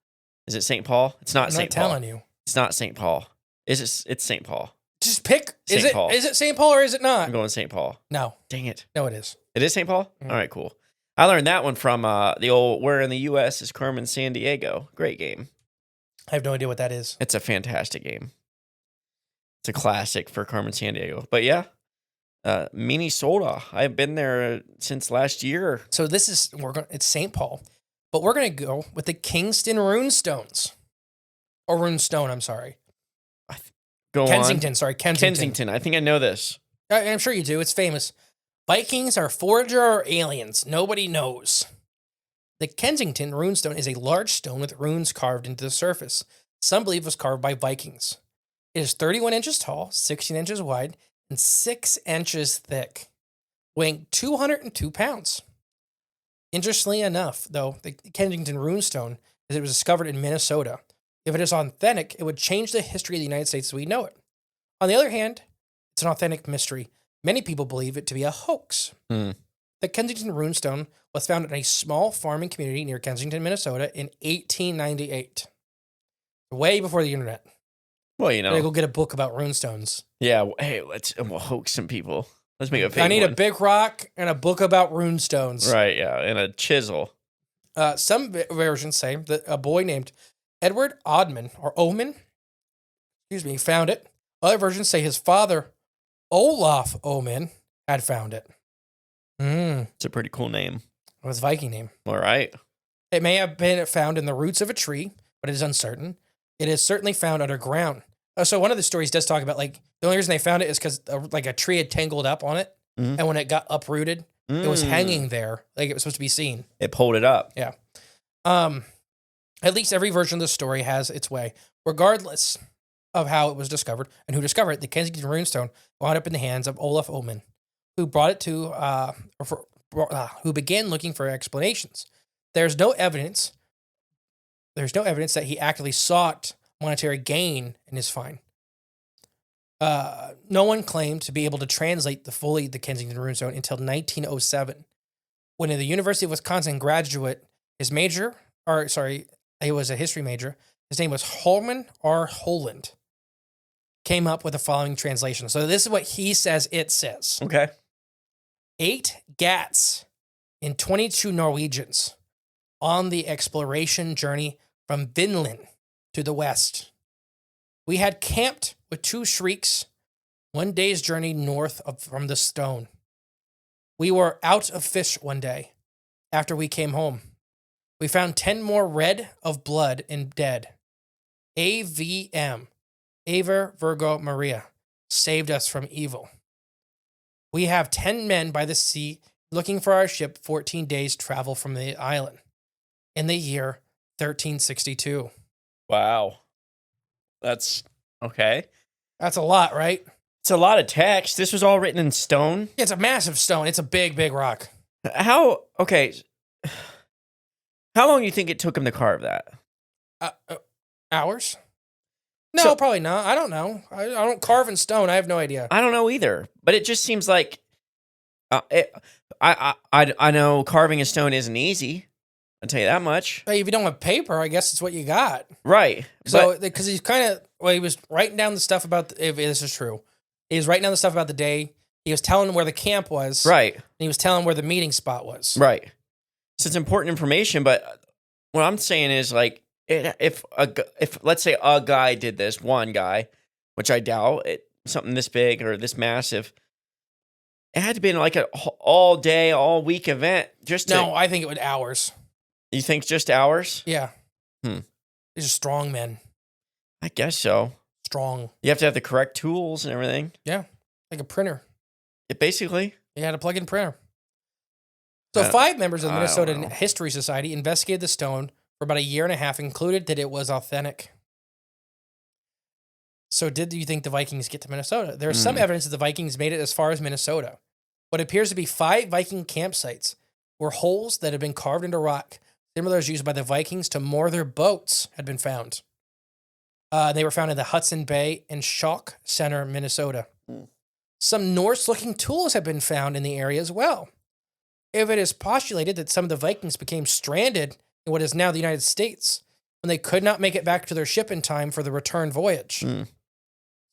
Is it St. Paul? It's not St. Paul. I'm not telling you. It's not St. Paul. It's St. Paul. Just pick. St. Paul. Is it St. Paul or is it not? I'm going St. Paul. No. Dang it. No, it is. It is St. Paul? Mm-hmm. All right, cool. I learned that one from the old Where in the U.S. is Carmen San Diego. Great game. I have no idea what that is. It's a fantastic game. It's a classic for Carmen San Diego. But yeah, Minnesota. I've been there since last year. So this is it's St. Paul, but we're gonna go with the Kingston Runestones, or Runestone. I'm sorry. Kensington. On. Sorry, Kensington. Kensington. I think I know this. I'm sure you do. It's famous. Vikings are forager or aliens. Nobody knows. The Kensington Runestone is a large stone with runes carved into the surface. Some believe it was carved by Vikings. It is 31 inches tall, 16 inches wide, and 6 inches thick, weighing 202 pounds. Interestingly enough, though, the Kensington Runestone, as it was discovered in Minnesota, if it is authentic, it would change the history of the United States as we know it. On the other hand, it's an authentic mystery. Many people believe it to be a hoax. The The Kensington runestone was found in a small farming community near Kensington, Minnesota in 1898. Way before the internet. Well, you I'm gonna know. go get a book about runestones. Yeah. Hey, we'll hoax some people. Let's make a fake I need one. a big rock and a book about runestones. Right, yeah, and a chisel. Some versions say that a boy named Edward Oman found it. Other versions say his father, Olaf Oman, had found it. It's a pretty cool name. It was a Viking name. All right. It may have been found in the roots of a tree, but it is uncertain. It is certainly found underground. So one of the stories does talk about, like, the only reason they found it is because like a tree had tangled up on it, and when it got uprooted, it was hanging there, like it was supposed to be seen. It pulled it up. Yeah. At least every version of the story has its way. Regardless of how it was discovered and who discovered it, the Kensington runestone wound up in the hands of Olaf Oman, who brought it to, who began looking for explanations. There's no evidence that he actively sought monetary gain in his find. No one claimed to be able to translate the Kensington runestone until 1907, when the University of Wisconsin graduate, he was a history major. His name was Holman R. Holland. Came up with the following translation. So this is what he says it says. Okay. 8 Gats and 22 Norwegians on the exploration journey from Vinland to the west. We had camped with 2 shrieks, 1 day's journey north from the stone. We were out of fish one day after we came home. We found 10 more red of blood and dead. AVM, Aver Virgo Maria, saved us from evil. We have 10 men by the sea looking for our ship 14 days travel from the island in the year 1362. Wow. That's okay. That's a lot, right? It's a lot of text. This was all written in stone. Yeah, it's a massive stone. It's a big, big rock. How long do you think it took him to carve that? Hours? No, So- probably not. I don't know. I don't carve in stone. I have no idea. I don't know either, but it just seems like I know carving a stone isn't easy. I'll tell you that much. Hey, if you don't have paper, I guess it's what you got. Right. So, because he's he was writing down the stuff about, if this is true, he was writing down the stuff about the day. He was telling where the camp was. Right. And he was telling where the meeting spot was. Right. So it's important information, but what I'm saying is, like, if let's say a guy did this, one guy, which I doubt, something this big or this massive, it had to be like an all day, all week event. No, I think it would hours. You think just hours? Yeah. Hmm. These are strong men. I guess so. Strong. You have to have the correct tools and everything. Yeah. Like a printer. Basically. You had a plug-in printer. So 5 members of the Minnesota History Society investigated the stone for about a year and a half and concluded that it was authentic. So did you think the Vikings get to Minnesota? There is some evidence that the Vikings made it as far as Minnesota. What appears to be 5 Viking campsites were holes that had been carved into rock, similar as used by the Vikings to moor their boats, had been found. They were found in the Hudson Bay and Shock Center, Minnesota. Some Norse-looking tools have been found in the area as well. If it is postulated that some of the Vikings became stranded in what is now the United States when they could not make it back to their ship in time for the return voyage.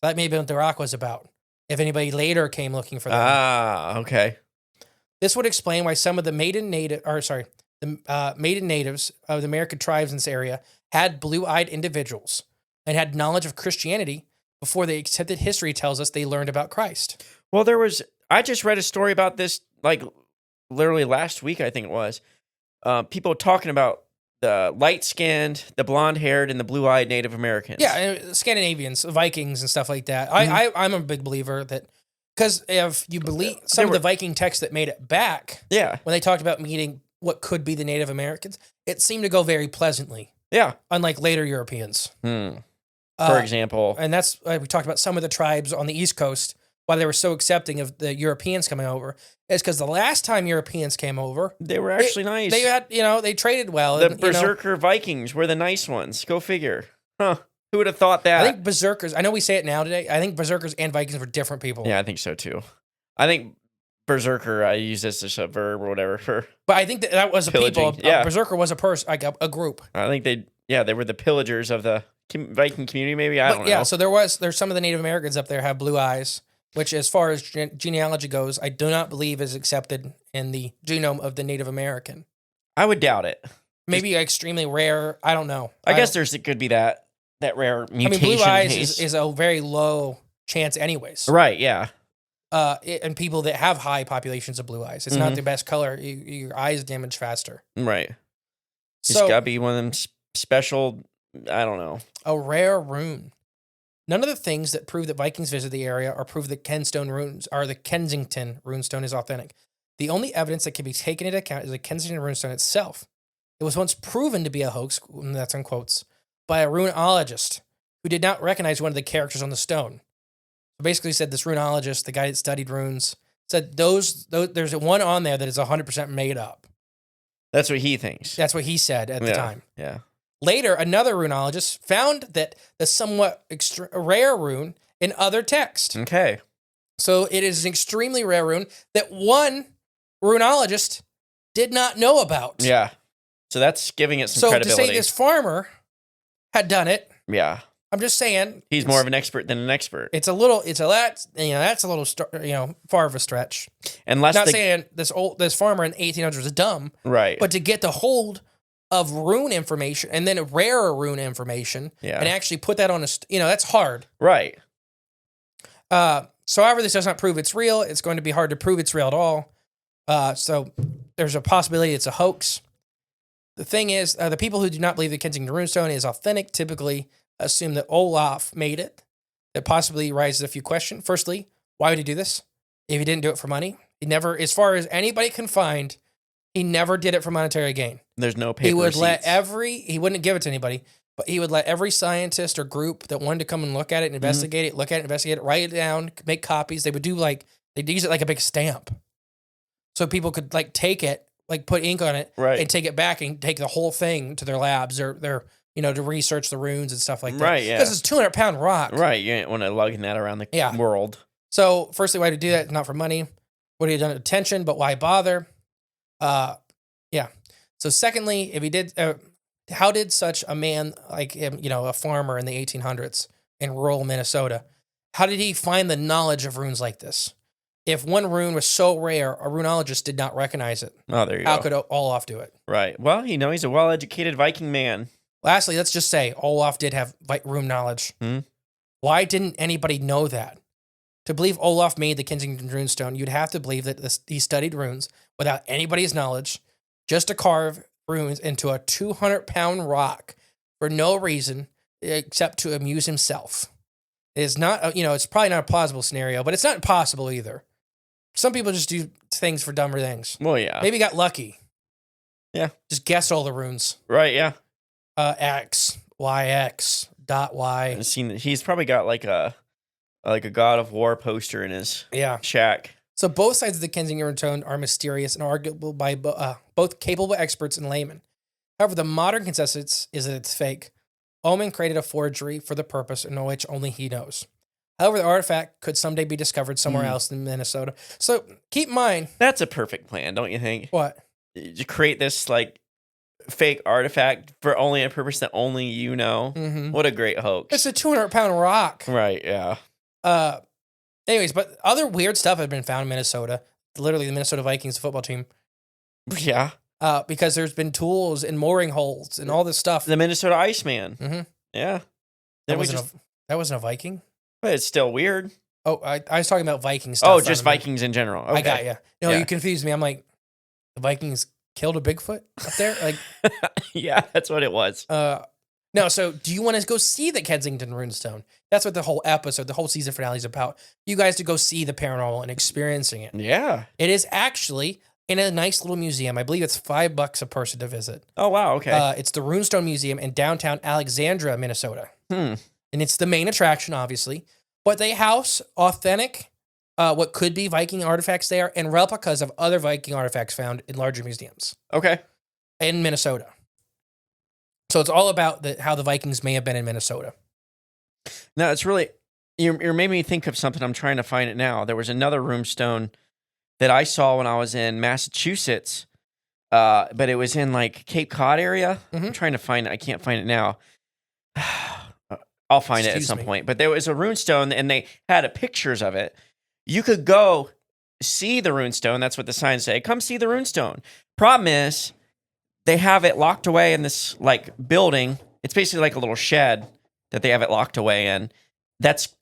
That may be what the rock was about, if anybody later came looking for them. Ah, okay. This would explain why some of the maiden natives of the American tribes in this area had blue-eyed individuals and had knowledge of Christianity before they accepted history tells us they learned about Christ. Well, I just read a story about this, like, literally last week, I think it was. People talking about the light-skinned, the blonde-haired, and the blue-eyed Native Americans. Yeah, Scandinavians, Vikings, and stuff like that. I'm a big believer that, because if you believe some of the Viking texts that made it back, Yeah. when they talked about meeting what could be the Native Americans, it seemed to go very pleasantly, Yeah. unlike later Europeans. For example. And that's, we talked about some of the tribes on the East Coast, why they were so accepting of the Europeans coming over, is because the last time Europeans came over, They were actually nice. They had, they traded well. The and, Berserker Vikings were the nice ones. Go figure. Huh. Who would have thought that? I think Berserkers, I know we say it now today, I think Berserkers and Vikings were different people. Yeah, I think so too. I think berserker. I use this as a verb or whatever for. But I think that was a Pillaging, people. yeah. A berserker was a person, like a group. I think they were the pillagers of the Viking community. Maybe I don't know. Yeah, so there's some of the Native Americans up there have blue eyes, which, as far as genealogy goes, I do not believe is accepted in the genome of the Native American. I would doubt it. Maybe extremely rare. I don't know. I guess it could be that rare mutation. Blue eyes case. is a very low chance, anyways. Right. Yeah. And people that have high populations of blue eyes, it's not the best color. Your eyes damage faster. Right. It's So gotta be one of them special. I don't know. a rare rune. None of the things that prove that Vikings visited the area or prove that Kensington runestone is authentic. The only evidence that can be taken into account is the Kensington runestone itself. It was once proven to be a hoax, and that's in quotes, by a runologist who did not recognize one of the characters on the stone. So basically said this runologist, the guy that studied runes, said those there's one on there that is 100% made up. That's what he thinks. That's what he said at the time. Yeah. Later, another runologist found that the somewhat rare rune in other text. Okay. So it is an extremely rare rune that one runologist did not know about. Yeah. So that's giving it some So credibility. to say this farmer had done it, yeah. I'm just saying He's more of an expert than an expert. that's a little far of a stretch. Unless Not saying this farmer in the 1800s is dumb, right. but to get the hold of rune information and then rarer rune information and actually put that on that's hard. Right. So however this does not prove it's real, it's going to be hard to prove it's real at all. So there's a possibility it's a hoax. The thing is, the people who do not believe the Kensington runestone is authentic typically assume that Olaf made it. That possibly raises a few questions. Firstly, why would he do this if he didn't do it for money? He never, as far as anybody can find, he never did it for monetary gain. There's no paper He would receipts. he wouldn't give it to anybody, but he would let every scientist or group that wanted to come and look at it, and investigate it, look at it, investigate it, write it down, make copies. They would do they'd use it like a big stamp. So people could take it, put ink on it, Right. and take it back and take the whole thing to their labs or to research the runes and stuff like that. Right, yeah. Because it's 200-pound rock. Right. You ain't want to lugging that around the world. So, firstly, why to do that? Not for money. Would he have done it with attention, but why bother? Yeah. So, secondly, if he did, how did such a man like him, a farmer in the 1800s in rural Minnesota, how did he find the knowledge of runes like this? If one rune was so rare, a runologist did not recognize it. Oh, there you How go. could Olaf do it? Right. Well, he's a well-educated Viking man. Lastly, let's just say Olaf did have rune knowledge. Why didn't anybody know that? To believe Olaf made the Kensington runestone, you'd have to believe that he studied runes without anybody's knowledge, just to carve runes into a 200-pound rock for no reason except to amuse himself. It is not, it's probably not a plausible scenario, but it's not impossible either. Some people just do things for dumber things. Well, yeah. Maybe got lucky. Yeah. Just guessed all the runes. Right, yeah. X, Y, X, dot Y. I've seen that he's probably got like a God of War poster in his shack. So both sides of the Kensington runestone are mysterious and arguable by both capable experts and laymen. However, the modern consensus is that it's fake. Omen created a forgery for the purpose in which only he knows. However, the artifact could someday be discovered somewhere else in Minnesota. So keep in mind. That's a perfect plan, don't you think? What? To create this fake artifact for only a purpose that only you know. Mm-hmm. What a great hoax. It's a 200-pound rock. Right, yeah. Anyways, but other weird stuff had been found in Minnesota. Literally, the Minnesota Vikings football team. Yeah. Because there's been tools and mooring holes and all this stuff. The Minnesota Iceman. Mm-hmm. Yeah. That wasn't a Viking? But it's still weird. Oh, I was talking about Viking stuff. Oh, just Vikings in general. Okay. I got you. No, you confused me. I'm like, the Vikings killed a Bigfoot up there? Yeah, that's what it was. No, so do you want to go see the Kensington runestone? That's what the whole episode, the whole season finale is about. You guys to go see the paranormal and experiencing it. Yeah. It is actually in a nice little museum. I believe it's $5 a person to visit. Oh, wow. Okay. It's the Runestone Museum in downtown Alexandria, Minnesota. And it's the main attraction, obviously. But they house authentic, what could be Viking artifacts there, and replicas of other Viking artifacts found in larger museums. Okay. In Minnesota. So it's all about how the Vikings may have been in Minnesota. No, it's really, you're made me think of something. I'm trying to find it now. There was another runestone that I saw when I was in Massachusetts, but it was in like Cape Cod area. I'm trying to find it. I can't find it now. I'll find it at some point. But there was a runestone, and they had pictures of it. You could go see the runestone. That's what the signs say. Come see the runestone. Problem is, they have it locked away in this like building. It's basically like a little shed that they have it locked away in. That's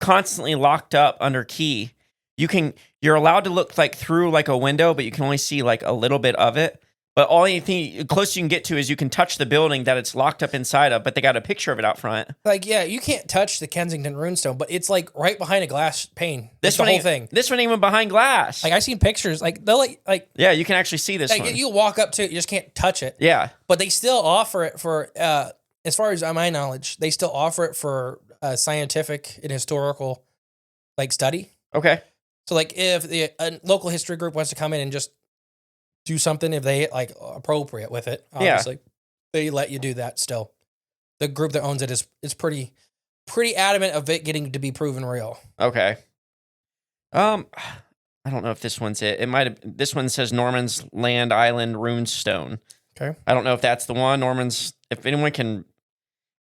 constantly locked up under key. You're allowed to look like through like a window, but you can only see like a little bit of it. But the closest you can get to is you can touch the building that it's locked up inside of, but they got a picture of it out front. Like, yeah, you can't touch the Kensington runestone, but it's like right behind a glass pane. This whole thing. This one even behind glass. Like, I've seen pictures. Like, they're like yeah, you can actually see this one. You walk up to it, you just can't touch it. Yeah. But they still offer it for, as far as my knowledge, they still offer it for scientific and historical like study. Okay. So like if a local history group wants to come in and just do something, if they like appropriate with it, obviously, they let you do that still. The group that owns it is pretty adamant of it getting to be proven real. Okay. I don't know if this one's it. It might have. This one says Norman's Land Island Runestone. Okay. I don't know if that's the one. Norman's. If anyone can,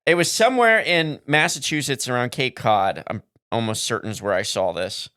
it was somewhere in Massachusetts around Cape Cod. I'm almost certain is where I saw this.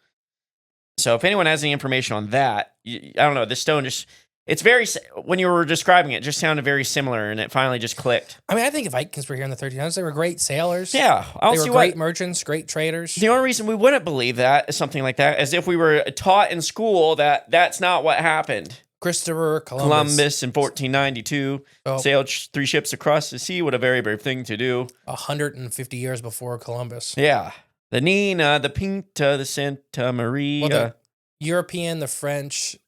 So if anyone has any information on that, I don't know. This stone just. It's very, when you were describing it, just sounded very similar, and it finally just clicked. I mean, I think if Vikings were here in the 1300s, they were great sailors. Yeah. They were great merchants, great traders. The only reason we wouldn't believe that is something like that is if we were taught in school that that's not what happened. Christopher Columbus in 1492 sailed 3 ships across the sea. What a very brave thing to do. 150 years before Columbus. Yeah. The Nina, the Pinta, the Santa Maria. Well, the European, the French,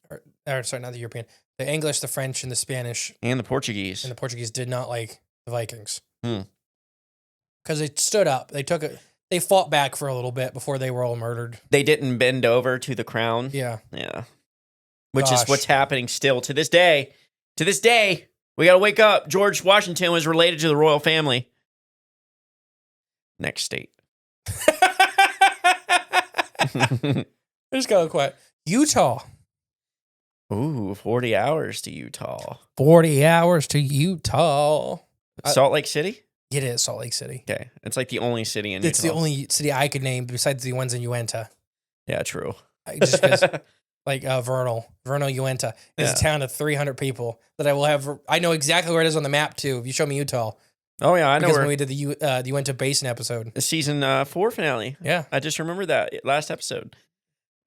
or sorry, not the European. The English, the French, and the Spanish. And the Portuguese. And the Portuguese did not like the Vikings. Because they stood up. They fought back for a little bit before they were all murdered. They didn't bend over to the crown. Yeah. Yeah. Which is what's happening still to this day. To this day, we got to wake up. George Washington was related to the royal family. Next state. Just go quiet. Utah. Ooh, 40 hours to Utah. 40 hours to Utah. Salt Lake City? It is Salt Lake City. Okay. It's like the only city in Utah. It's the only city I could name besides the ones in Uinta. Yeah, true. Just because, like Vernal, Uinta is a town of 300 people that I will have. I know exactly where it is on the map, too, if you show me Utah. Oh, yeah, I know. Because when we did the Uinta Basin episode. The season 4 finale. Yeah. I just remembered that last episode.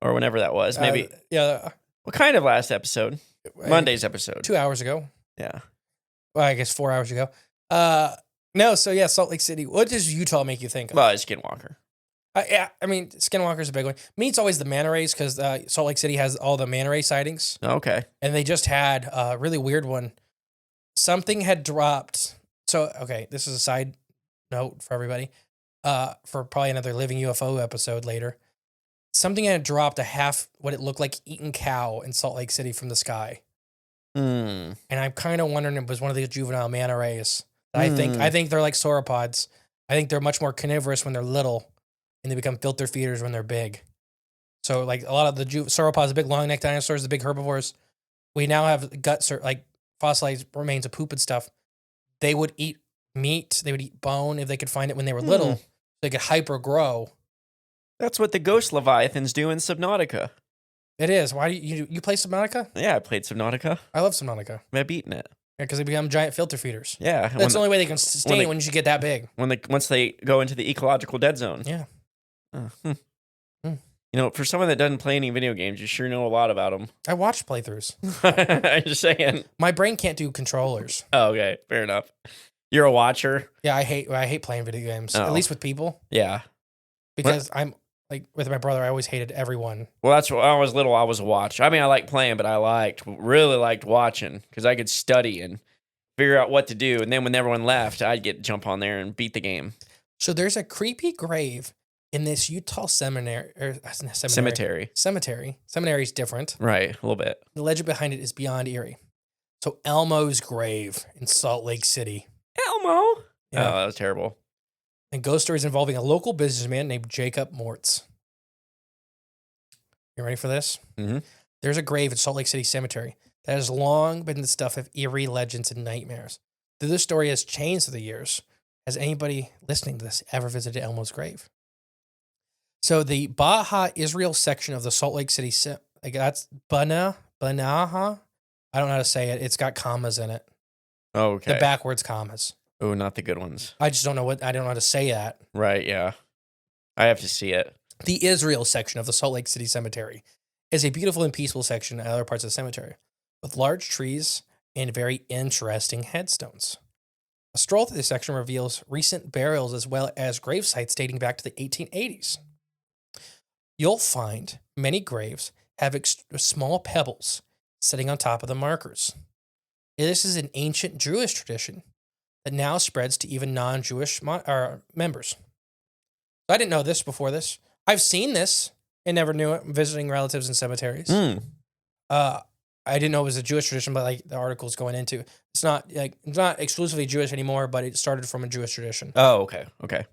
Or whenever that was. Maybe. Yeah. What kind of last episode? Monday's episode. 2 hours ago. Yeah. Well, I guess 4 hours ago. No, so yeah, Salt Lake City. What does Utah make you think of? Well, it's Skinwalker. Yeah, I mean, Skinwalker's a big one. Me, it's always the manta rays because Salt Lake City has all the manta ray sightings. Okay. And they just had a really weird one. Something had dropped. So, okay, this is a side note for everybody. For probably another Living UFO episode later. Something had dropped a half what it looked like eaten cow in Salt Lake City from the sky. And I'm kind of wondering if it was one of these juvenile manta rays. I think they're like sauropods. I think they're much more carnivorous when they're little, and they become filter feeders when they're big. So like a lot of the sauropods, the big long neck dinosaurs, the big herbivores, we now have guts or like fossilized remains of poop and stuff. They would eat meat. They would eat bone if they could find it when they were little. They could hyper grow. That's what the ghost leviathans do in Subnautica. It is. Why do you play Subnautica? Yeah, I played Subnautica. I love Subnautica. I've beaten it. Yeah, because they become giant filter feeders. Yeah. That's the only way they can sustain when you get that big. Once they go into the ecological dead zone. Yeah. You know, for someone that doesn't play any video games, you sure know a lot about them. I watch playthroughs. I'm just saying. My brain can't do controllers. Oh, okay. Fair enough. You're a watcher? Yeah, I hate playing video games. At least with people. Yeah. Because I'm like with my brother, I always hated everyone. Well, that's when I was little. I was a watcher. I mean, I liked playing, but I really liked watching because I could study and figure out what to do. And then when everyone left, I'd jump on there and beat the game. So there's a creepy grave in this Utah cemetery. Seminary is different. Right, a little bit. The legend behind it is beyond eerie. So Elmo's grave in Salt Lake City. Elmo? Yeah. Oh, that was terrible. And ghost stories involving a local businessman named Jacob Mortz. You ready for this? Mm-hmm. There's a grave at Salt Lake City Cemetery that has long been the stuff of eerie legends and nightmares. Though this story has changed through the years, has anybody listening to this ever visited Elmo's grave? So the Baja Israel section of the Salt Lake City, that's Banaha. I don't know how to say it. It's got commas in it. Oh, okay. The backwards commas. Oh, not the good ones. I just don't know I don't know how to say that. Right, yeah. I have to see it. The Israel section of the Salt Lake City Cemetery is a beautiful and peaceful section in other parts of the cemetery, with large trees and very interesting headstones. A stroll through this section reveals recent burials as well as grave sites dating back to the 1880s. You'll find many graves have small pebbles sitting on top of the markers. This is an ancient Jewish tradition that now spreads to even non-Jewish members. I didn't know this before this. I've seen this and never knew it, visiting relatives in cemeteries. I didn't know it was a Jewish tradition, but like the article's going into, it's not exclusively Jewish anymore, but it started from a Jewish tradition. Oh, okay. Okay.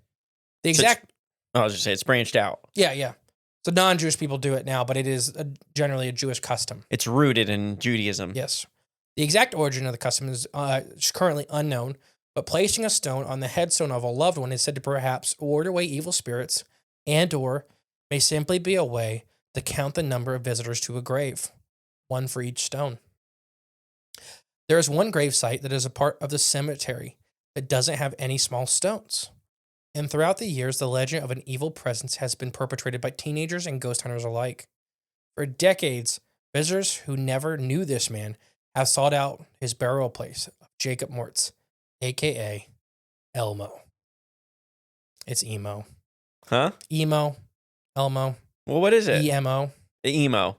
The exact, I was just saying it's branched out. yeah. So non-Jewish people do it now, but it is generally a Jewish custom. It's rooted in Judaism. Yes. The exact origin of the custom is currently unknown, but placing a stone on the headstone of a loved one is said to perhaps ward away evil spirits and/or may simply be a way to count the number of visitors to a grave, one for each stone. There is one grave site that is a part of the cemetery that doesn't have any small stones. And throughout the years, the legend of an evil presence has been perpetrated by teenagers and ghost hunters alike. For decades, visitors who never knew this man have sought out his burial place, Jacob Mortz, a.k.a. Elmo. It's emo. Huh? Emo. Elmo. Well, what is it? EMO. Emo.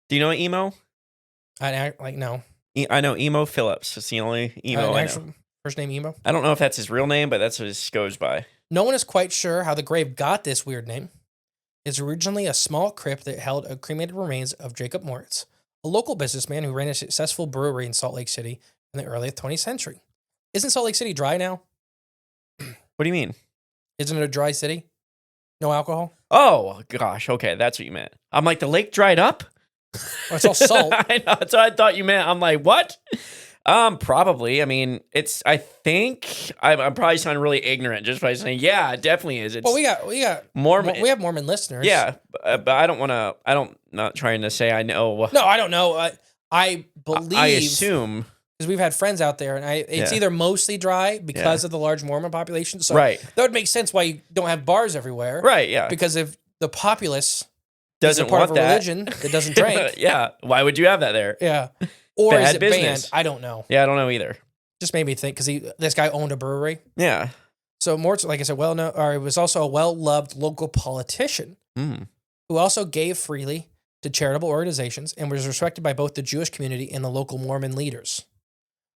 Do you know emo? No. I know Emo Phillips. It's the only emo I know. First name Emo? I don't know if that's his real name, but that's what it goes by. No one is quite sure how the grave got this weird name. It's originally a small crypt that held a cremated remains of Jacob Moritz, a local businessman who ran a successful brewery in Salt Lake City in the early 20th century. Isn't Salt Lake City dry now? What do you mean? Isn't it a dry city? No alcohol? Oh, gosh. Okay, that's what you meant. I'm like, the lake dried up? Well, it's all salt. I know. That's what I thought you meant. I'm like, what? Probably. I mean, I think I'm probably sounding really ignorant just by saying, yeah, it definitely is. Well, we got Mormon. We have Mormon listeners. Yeah, but not trying to say I know. No, I don't know. I believe. I assume. Because we've had friends out there, and it's either mostly dry because of the large Mormon population. So that would make sense why you don't have bars everywhere. Right, yeah. Because if the populace doesn't is a part want of a religion that doesn't drink. Yeah, why would you have that there? Yeah. Or Bad is it business. banned? I don't know. Yeah, I don't know either. Just made me think because this guy owned a brewery. Yeah. So Mortz, like I said, he was also a well-loved local politician who also gave freely to charitable organizations and was respected by both the Jewish community and the local Mormon leaders.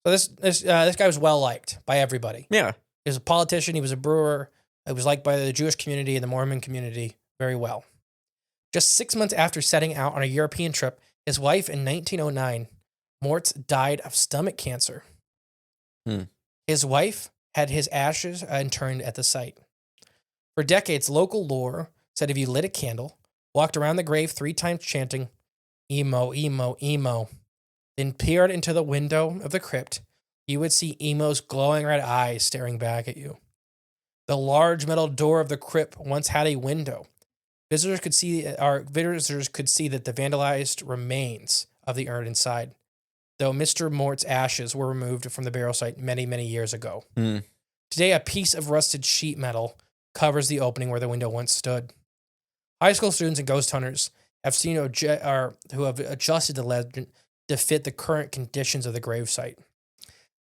So this guy was well-liked by everybody. Yeah. He was a politician. He was a brewer. He was liked by the Jewish community and the Mormon community very well. Just 6 months after setting out on a European trip, his wife in 1909, Mortz died of stomach cancer. His wife had his ashes interred at the site. For decades, local lore said if you lit a candle, walked around the grave 3 times chanting, emo, emo, emo, then peered into the window of the crypt, you would see Emo's glowing red eyes staring back at you. The large metal door of the crypt once had a window. Visitors could see that the vandalized remains of the urn inside, though Mr. Mort's ashes were removed from the burial site many, many years ago. Today, a piece of rusted sheet metal covers the opening where the window once stood. High school students and ghost hunters have seen who have adjusted the legend to fit the current conditions of the gravesite.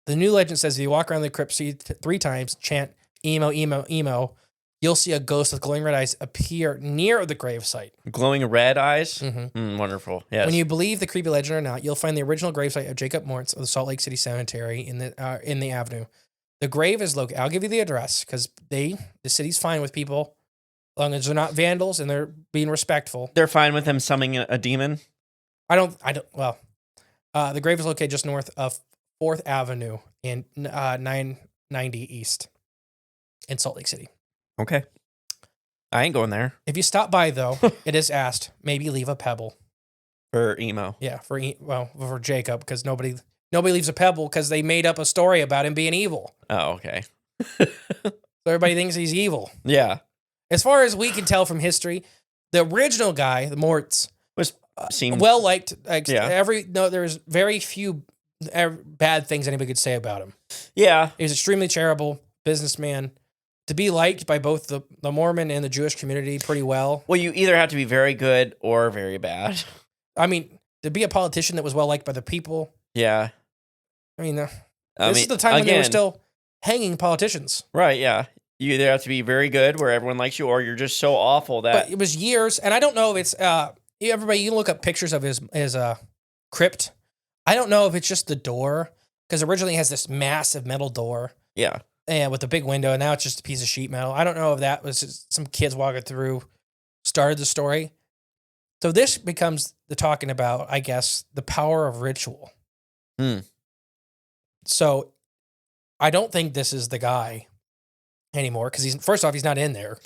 The new legend says if you walk around the crypt 3 times, chant emo, emo, emo, you'll see a ghost with glowing red eyes appear near the gravesite. Glowing red eyes? Mm-hmm. Wonderful. Yes. When you believe the creepy legend or not, you'll find the original gravesite of Jacob Mortz of the Salt Lake City Cemetery in the avenue. The grave is located. I'll give you the address because the city's fine with people as long as they're not vandals and they're being respectful. They're fine with him summoning a demon? The grave is located just north of 4th Avenue and 990 East in Salt Lake City. Okay. I ain't going there. If you stop by, though, it is asked, maybe leave a pebble. For emo. Yeah, for Jacob, because nobody leaves a pebble because they made up a story about him being evil. Oh, okay. So everybody thinks he's evil. Yeah. As far as we can tell from history, the original guy, the Mortz, Was seemed well liked. Yeah. There's very few bad things anybody could say about him. Yeah. He was extremely charitable businessman, to be liked by both the Mormon and the Jewish community pretty well. Well, you either have to be very good or very bad. I mean, to be a politician that was well liked by the people. Yeah. I mean, this is the time when they were still hanging politicians. Right, yeah. You either have to be very good where everyone likes you, or you're just so awful that... But it was years, and I don't know if it's... everybody, you can look up pictures of his crypt. I don't know if it's just the door, because originally it has this massive metal door. Yeah. And with a big window, and now it's just a piece of sheet metal. I don't know if that was just some kids walking through, started the story. So this becomes the talking about, I guess, the power of ritual. So I don't think this is the guy anymore, because first off, he's not in there.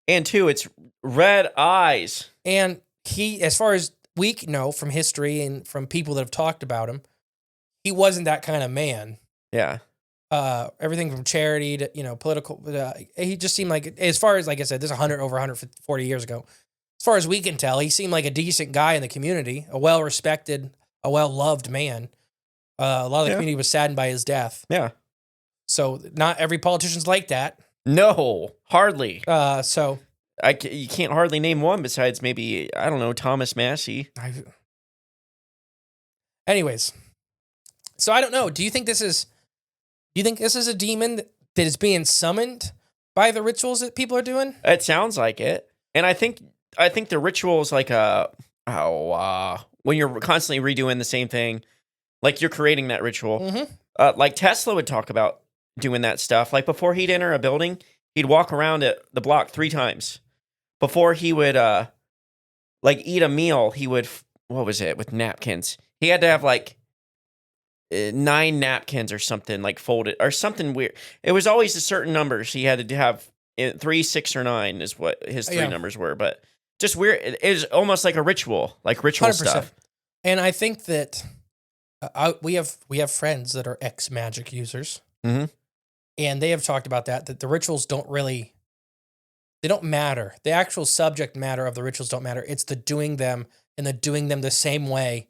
And two, it's red eyes. And he, as far as we know from history and from people that have talked about him, he wasn't that kind of man. Yeah. Everything from charity to, political. He just seemed like, as far as, like I said, this is over 140 years ago. As far as we can tell, he seemed like a decent guy in the community, a well-respected, a well-loved man. A lot of the community was saddened by his death. Yeah. So not every politician's like that. No, hardly. So you can't hardly name one besides maybe, I don't know, Thomas Massey. Anyways, so I don't know. Do you think this is a demon that is being summoned by the rituals that people are doing? It sounds like it. And I think the ritual is like when you're constantly redoing the same thing, like you're creating that ritual. Mm-hmm. Like Tesla would talk about doing that stuff. Like before he'd enter a building, he'd walk around the block 3 times. Before he would eat a meal, he would, what was it, with napkins? He had to have 9 napkins or something, like folded or something weird. It was always a certain numbers. He had to have 3, 6, or 9 is what his 3 numbers were. But just weird. It is almost like a ritual, like ritual 100%. Stuff. And I think that we have friends that are ex-magic users. Mm-hmm. And they have talked about that the rituals don't matter. The actual subject matter of the rituals don't matter. It's the doing them and the doing them the same way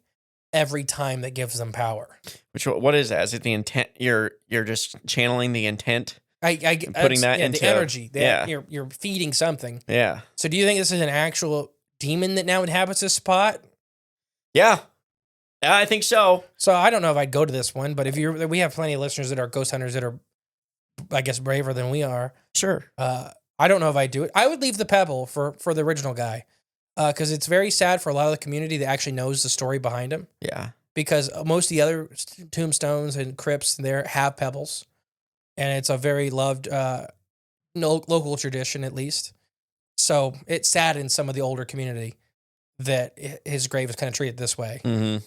every time that gives them power. What is that? Is it the intent? You're just channeling the intent? Putting that into the energy. You're feeding something. Yeah. So do you think this is an actual demon that now inhabits this spot? Yeah. I think so. So I don't know if I'd go to this one, but we have plenty of listeners that are ghost hunters that are, I guess, braver than we are. Sure. I don't know if I'd do it. I would leave the pebble for the original guy, because it's very sad for a lot of the community that actually knows the story behind him. Yeah. Because most of the other tombstones and crypts there have pebbles, and it's a very loved local tradition, at least. So it's sad in some of the older community that his grave is kind of treated this way. Mm-hmm.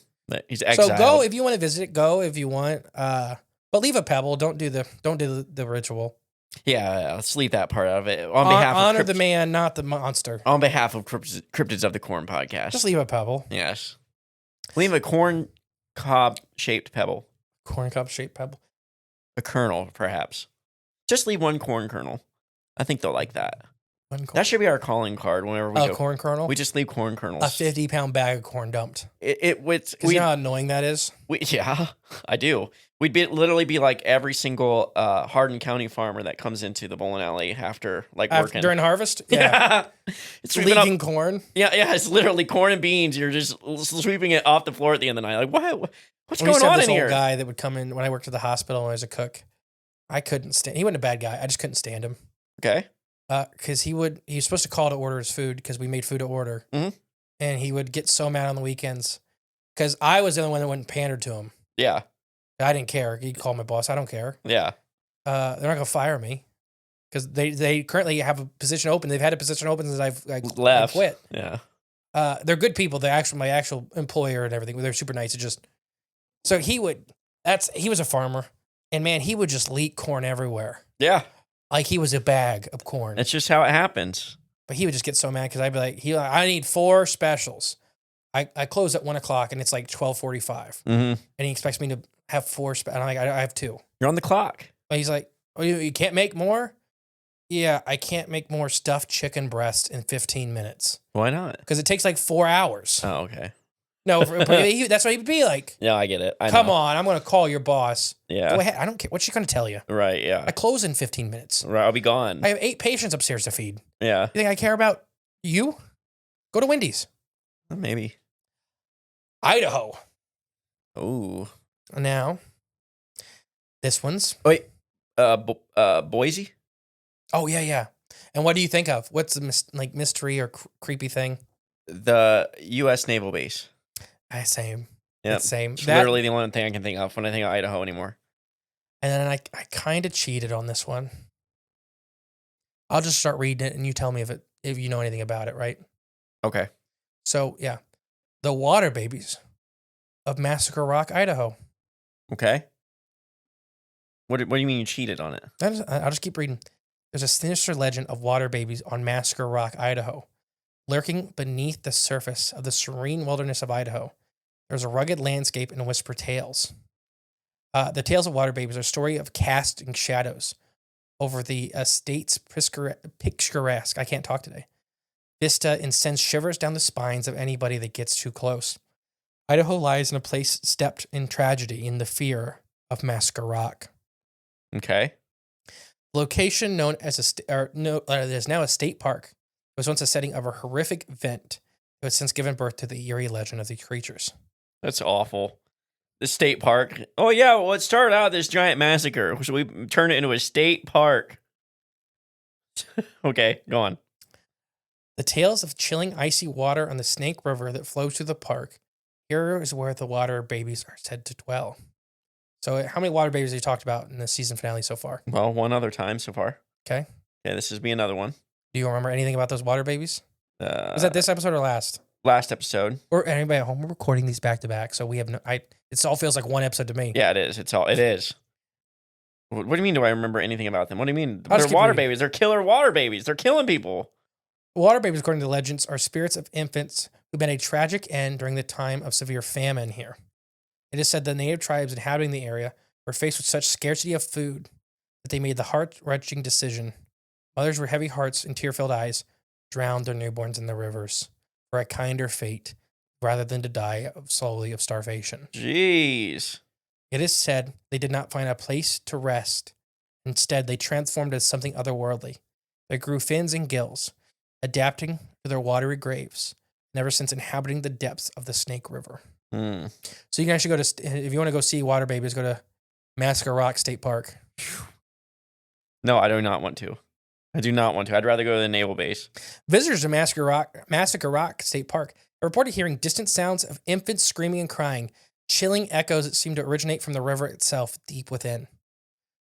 He's exiled. So go if you want to visit it. Go if you want, but leave a pebble. Don't do the ritual. Yeah, let's leave that part out of it. Honor the man, not the monster. On behalf of Cryptids of the Corn podcast, just leave a pebble. Yes, leave a corn cob shaped pebble. Corn cob shaped pebble. A kernel, perhaps. Just leave one corn kernel. I think they'll like that. That should be our calling card whenever we go. Corn kernel? We just leave corn kernels. A 50-pound bag of corn dumped. Because you know how annoying that is? Yeah, I do. We'd literally be like every single Hardin County farmer that comes into the bowling alley after working. During harvest? Yeah. It's leaking corn? Yeah, it's literally corn and beans. You're just sweeping it off the floor at the end of the night. Like, what's going on in here? Old guy that would come in when I worked at the hospital when I was a cook. I couldn't stand. He wasn't a bad guy. I just couldn't stand him. Okay. Because he was supposed to call to order his food because we made food to order. Mm-hmm. And he would get so mad on the weekends because I was the only one that wouldn't pander to him. Yeah. I didn't care. He'd call my boss. I don't care. Yeah. They're not going to fire me because they currently have a position open. They've had a position open since I've left. I quit. Yeah. They're good people. My actual employer and everything. They're super nice. So he was a farmer, and man, he would just leak corn everywhere. Yeah. Like he was a bag of corn. That's just how it happens. But he would just get so mad because I'd be like, I need 4 specials. I close at 1 o'clock and it's like 12:45, and he expects me to have 4. And I'm like, I have 2. You're on the clock. But he's like, oh, you can't make more? Yeah, I can't make more stuffed chicken breast in 15 minutes. Why not? Because it takes like 4 hours. Oh, okay. No, that's what he'd be like. Yeah, I get it. Come on, I'm going to call your boss. Yeah. Go ahead. I don't care. What's she going to tell you? Right, yeah. I close in 15 minutes. Right, I'll be gone. I have 8 patients upstairs to feed. Yeah. You think I care about you? Go to Wendy's. Maybe. Idaho. Oh. Now, this one's. Wait. Boise? Oh, yeah. And what do you think of? What's the mystery or creepy thing? The U.S. Naval Base. Same. Yeah. Same. It's literally the only thing I can think of when I think of Idaho anymore. And then I kind of cheated on this one. I'll just start reading it, and you tell me if you know anything about it, right? Okay. So, yeah. The Water Babies of Massacre Rock, Idaho. Okay. What do you mean you cheated on it? I'll just keep reading. There's a sinister legend of water babies on Massacre Rock, Idaho. Lurking beneath the surface of the serene wilderness of Idaho, there's a rugged landscape and whisper tales. The tales of water babies are a story of casting shadows over the estate's picturesque, I can't talk today, vista, and sends shivers down the spines of anybody that gets too close. Idaho lies in a place steeped in tragedy in the fear of Massacre Rock. Okay. Location known as there's now a state park. It was once a setting of a horrific event that has since given birth to the eerie legend of these creatures. That's awful. The state park. Oh, yeah. Well, it started out this giant massacre. So we turned it into a state park. Okay, go on. The tales of chilling icy water on the Snake River that flows through the park. Here is where the water babies are said to dwell. So how many water babies have you talked about in the season finale so far? Well, one other time so far. Okay. Yeah, this is be another one. Do you remember anything about those water babies? Was that this episode or last? Last episode. Or anybody at home? We're recording these back to back, so we have it all feels like one episode to me. Yeah, it is. It is. What do you mean? Do I remember anything about them? What do you mean? I'll They're just water keep reading. babies. They're killer water babies. They're killing people. Water babies, according to legends, are spirits of infants who met a tragic end during the time of severe famine here. It is said the native tribes inhabiting the area were faced with such scarcity of food that they made the heart-wrenching decision. Mothers with heavy hearts and tear-filled eyes drowned their newborns in the rivers for a kinder fate rather than to die slowly of starvation. Jeez. It is said they did not find a place to rest. Instead, they transformed into something otherworldly. They grew fins and gills, adapting to their watery graves, and ever since inhabiting the depths of the Snake River. So you can actually go to, if you want to go see water babies, go to Massacre Rock State Park. No, I do not want to. I do not want to. I'd rather go to the naval base. Visitors to Massacre Rock State Park are reported hearing distant sounds of infants screaming and crying, chilling echoes that seem to originate from the river itself deep within.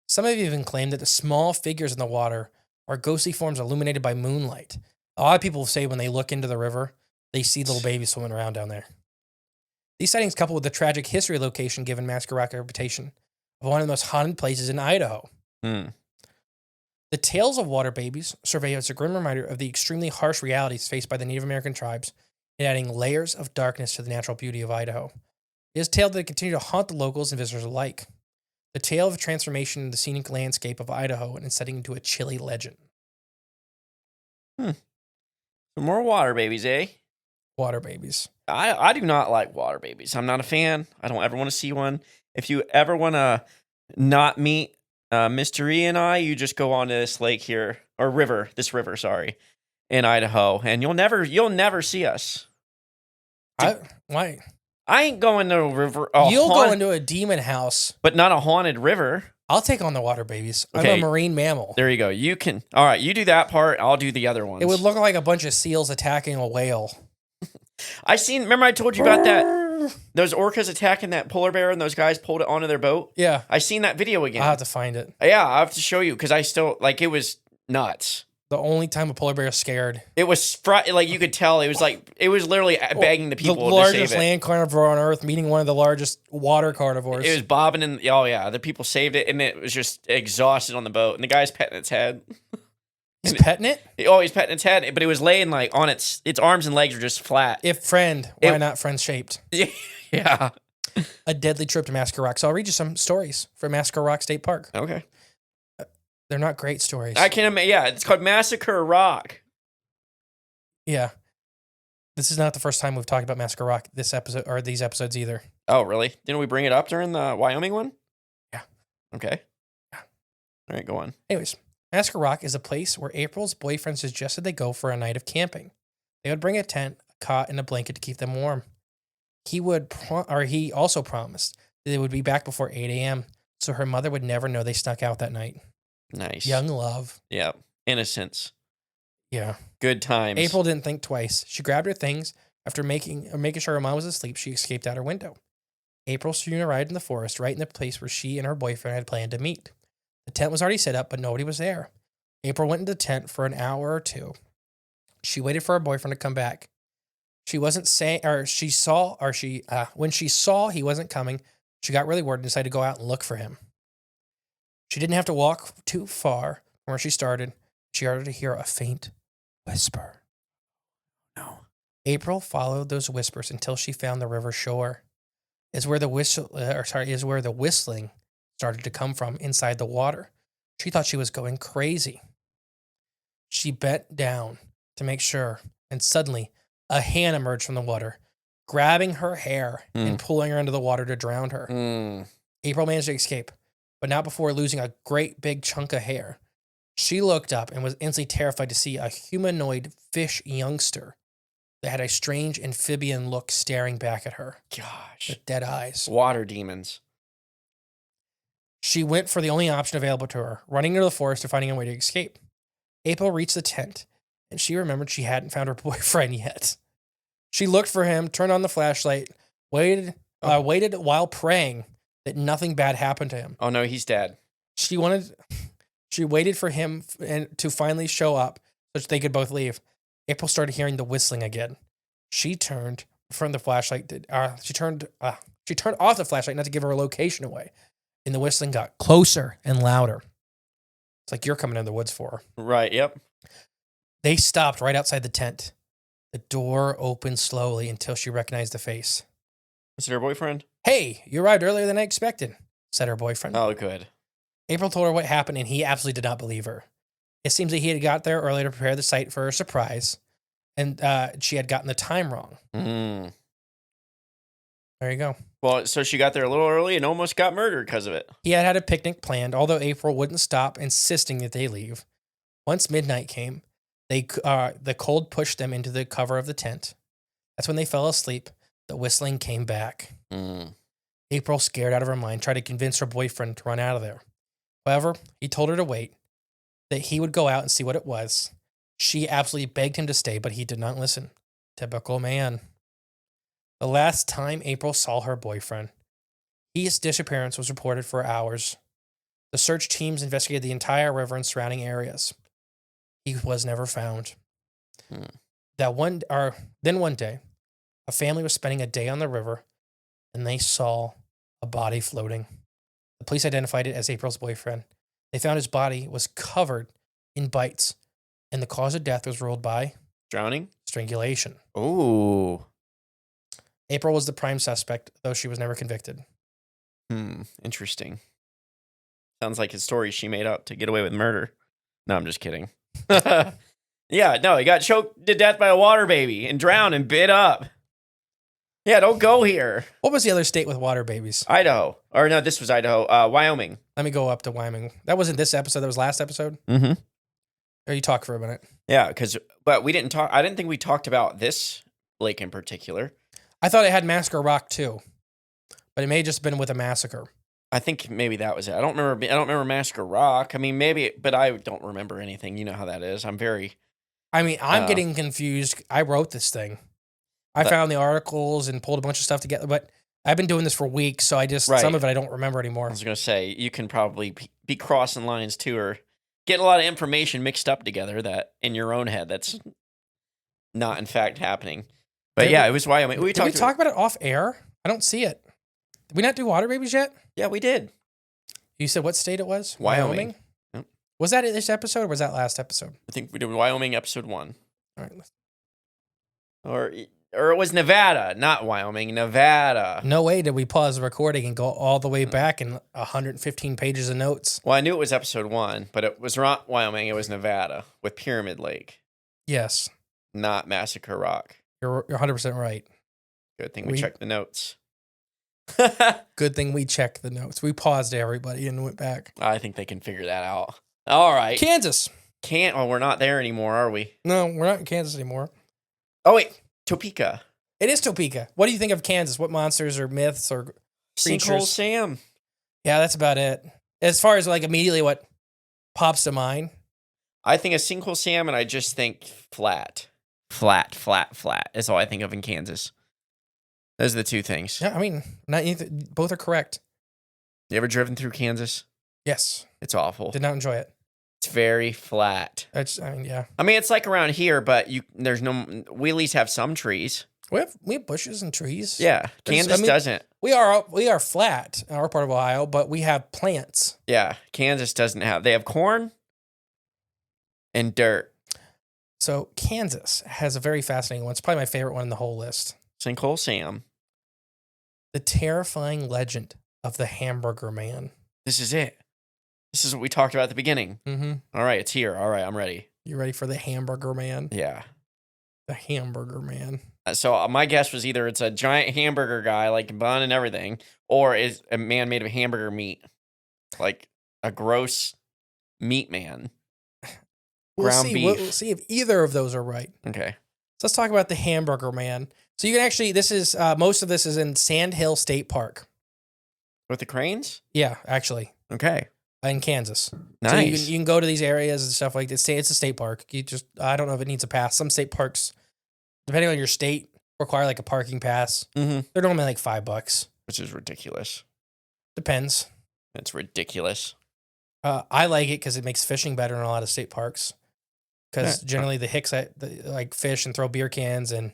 Some have even claimed that the small figures in the water are ghostly forms illuminated by moonlight. A lot of people say when they look into the river, they see little babies swimming around down there. These sightings, coupled with the tragic history of the location, given Massacre Rock a reputation of one of the most haunted places in Idaho. The tales of water babies serve as a grim reminder of the extremely harsh realities faced by the Native American tribes in adding layers of darkness to the natural beauty of Idaho. It is a tale that continue to haunt the locals and visitors alike. The tale of transformation in the scenic landscape of Idaho and setting into a chilly legend. Some more water babies, eh? Water babies. I do not like water babies. I'm not a fan. I don't ever want to see one. If you ever want to not meet Mr. E and I, you just go on to this lake here, or river, in Idaho, and you'll never see us. Why? I ain't going to a river. You'll go into a demon house. But not a haunted river. I'll take on the water babies. Okay. I'm a marine mammal. There you go. You can. All right, you do that part. I'll do the other ones. It would look like a bunch of seals attacking a whale. Remember I told you about that? Those orcas attacking that polar bear and those guys pulled it onto their boat? Yeah. I seen that video again. I'll have to find it. Yeah, I'll have to show you because I still, it was nuts. The only time a polar bear is scared. It was, you could tell, it was literally begging the people to save it. The largest land carnivore on Earth meeting one of the largest water carnivores. It was bobbing the people saved it and it was just exhausted on the boat and the guy's petting its head. He's petting it? Oh, he's petting its head, but it was laying like on its arms and legs were just flat. Why not friend shaped? Yeah. A deadly trip to Massacre Rock. So I'll read you some stories from Massacre Rock State Park. Okay. They're not great stories. I can't imagine. Yeah, it's called Massacre Rock. Yeah. This is not the first time we've talked about Massacre Rock this episode or these episodes either. Oh, really? Didn't we bring it up during the Wyoming one? Yeah. Okay. Yeah. All right, go on. Anyways, Massacre Rock is a place where April's boyfriend suggested they go for a night of camping. They would bring a tent, a cot, and a blanket to keep them warm. He also promised that they would be back before 8 a.m. so her mother would never know they snuck out that night. Nice. Young love. Yeah. Innocence. Yeah. Good times. April didn't think twice. She grabbed her things. After making sure her mom was asleep, she escaped out her window. April soon arrived in the forest, right in the place where she and her boyfriend had planned to meet. The tent was already set up, but nobody was there. April went into the tent for an hour or two. She waited for her boyfriend to come back. When she saw he wasn't coming, she got really worried and decided to go out and look for him. She didn't have to walk too far from where she started. She started to hear a faint whisper. No. April followed those whispers until she found the river shore. Is where the whistling started to come from inside the water. She thought she was going crazy. She bent down to make sure, and suddenly a hand emerged from the water, grabbing her hair and pulling her into the water to drown her. April managed to escape, but not before losing a great big chunk of hair. She looked up and was instantly terrified to see a humanoid fish youngster that had a strange amphibian look staring back at her. Gosh. With dead eyes. Water demons. She went for the only option available to her, running into the forest and finding a way to escape. April reached the tent, and she remembered she hadn't found her boyfriend yet. She looked for him, turned on the flashlight, waited while praying that nothing bad happened to him. Oh no, he's dead. She waited for him to finally show up so that they could both leave. April started hearing the whistling again. She turned from the flashlight. She turned off the flashlight not to give her location away, and the whistling got closer and louder. It's like you're coming in the woods for her. Right. Yep. They stopped right outside the tent. The door opened slowly until she recognized the face. Was it her boyfriend? Hey, you arrived earlier than I expected, said her boyfriend. Oh, good. April told her what happened, and he absolutely did not believe her. It seems that he had got there early to prepare the site for her surprise, and she had gotten the time wrong. There you go. Well, so she got there a little early and almost got murdered because of it. He had a picnic planned, although April wouldn't stop, insisting that they leave. Once midnight came, the cold pushed them into the cover of the tent. That's when they fell asleep. The whistling came back. April, scared out of her mind, tried to convince her boyfriend to run out of there. However, he told her to wait, that he would go out and see what it was. She absolutely begged him to stay, but he did not listen. Typical man. The last time April saw her boyfriend, his disappearance was reported for hours. The search teams investigated the entire river and surrounding areas. He was never found. Then one day, a family was spending a day on the river, and they saw a body floating. The police identified it as April's boyfriend. They found his body was covered in bites, and the cause of death was ruled by drowning, strangulation. Oh. April was the prime suspect, though she was never convicted. Interesting. Sounds like a story she made up to get away with murder. No, I'm just kidding. Yeah, no, he got choked to death by a water baby and drowned and bit up. Yeah, don't go here. What was the other state with water babies? Idaho. Or no, this was Idaho. Wyoming. Let me go up to Wyoming. That wasn't this episode. That was last episode? Mm-hmm. Or you talk for a minute. Yeah, but we didn't talk. I didn't think we talked about this lake in particular. I thought it had Massacre Rock too, but it may have just been with a massacre. I think maybe that was it. I don't remember Massacre Rock. I mean, maybe, but I don't remember anything. You know how that is. I'm getting confused. I wrote this thing. I found the articles and pulled a bunch of stuff together, but I've been doing this for weeks, so some of it I don't remember anymore. I was going to say, you can probably be crossing lines too, or get a lot of information mixed up together that in your own head that's not in fact happening. But it was Wyoming. Did we talk about it off air? I don't see it. Did we not do water babies yet? Yeah, we did. You said what state it was? Wyoming. Yep. Was that this episode or was that last episode? I think we did Wyoming episode 1. All right. Or it was Nevada, not Wyoming, Nevada. No way did we pause the recording and go all the way back in 115 pages of notes. Well, I knew it was episode 1, but it was not Wyoming, it was Nevada with Pyramid Lake, Yes, not Massacre Rock. you're 100% right. Good thing we checked the notes. Good thing we checked the notes. We paused everybody and went back. I think they can figure that out. All right. Kansas. Oh, we're not there anymore, are we? No, we're not in Kansas anymore. Oh, wait. Topeka. It is Topeka. What do you think of Kansas? What monsters or myths or Sinkhole creatures? Sam. Yeah, that's about it. As far as like immediately what pops to mind. I think of Sinkhole Sam and I just think flat. Flat is all I think of in Kansas. Those are the two things. Yeah, I mean, not either, both are correct. You ever driven through Kansas? Yes. It's awful. Did not enjoy it. It's very flat. Yeah. I mean, it's like around here, but we at least have some trees. We have bushes and trees. Yeah. Kansas doesn't. We are flat in our part of Ohio, but we have plants. Yeah. Kansas doesn't have. They have corn and dirt. So Kansas has a very fascinating one. It's probably my favorite one in the whole list. Sinkhole Sam. The terrifying legend of the Hamburger Man. This is it. This is what we talked about at the beginning. Mm-hmm. All right, it's here. All right, I'm ready. You ready for the Hamburger Man? Yeah. The Hamburger Man. So my guess was either it's a giant hamburger guy, like bun and everything, or is a man made of hamburger meat, like a gross meat man. Ground beef. We'll see if either of those are right. Okay. So let's talk about the Hamburger Man. So you can actually, most of this is in Sand Hill State Park. With the cranes? Yeah, actually. Okay. In Kansas. Nice. So you can go to these areas and stuff like this. It's a state park. I don't know if it needs a pass. Some state parks, depending on your state, require like a parking pass. Mm-hmm. They're normally like $5. Which is ridiculous. Depends. It's ridiculous. I like it because it makes fishing better in a lot of state parks. Because generally the hicks like fish and throw beer cans and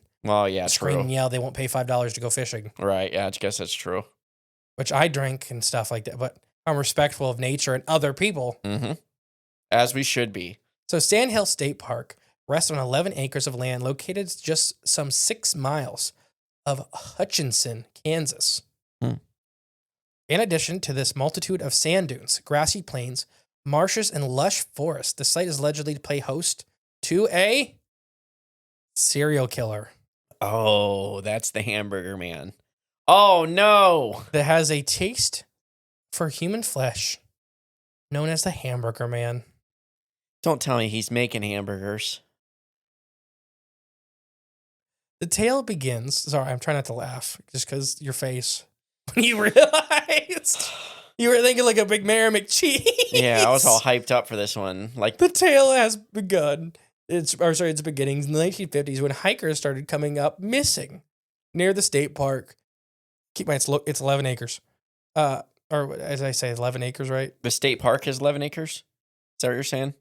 scream and yell, they won't pay $5 to go fishing. Right. Yeah, I guess that's true. Which I drink and stuff like that. But I'm respectful of nature and other people. Mm-hmm. As we should be. So Sand Hill State Park rests on 11 acres of land located just some 6 miles of Hutchinson, Kansas. In addition to this multitude of sand dunes, grassy plains, marshes, and lush forests, the site is allegedly to play host to a serial killer. Oh, that's the Hamburger Man. Oh, no. That has a taste for human flesh, known as the Hamburger Man. Don't tell me he's making hamburgers. The tale begins. Sorry, I'm trying not to laugh just because your face. When you realized you were thinking like a big Mayor McCheese. Yeah, I was all hyped up for this one. Like the tale has begun. Its beginnings in the 1950s when hikers started coming up missing near the state park. Keep in mind, it's 11 acres. Or as I say, 11 acres, right? the state park is 11 acres? Is that what you're saying?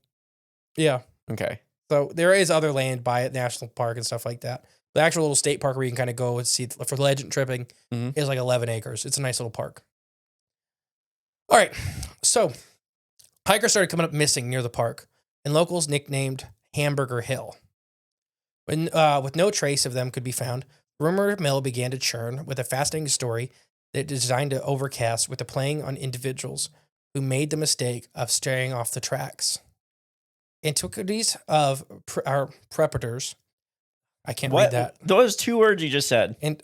Yeah. Okay. So there is other land by it, national park and stuff like that. The actual little state park where you can kind of go and see for legend tripping is like 11 acres. It's a nice little park. All right. So hikers started coming up missing near the park, and locals nicknamed Hamburger Hill. When, with no trace of them could be found, rumor mill began to churn with a fascinating story that is designed to overcast with the playing on individuals who made the mistake of straying off the tracks. Antiquities of our predators. I can't read that. Those 2 words you just said. And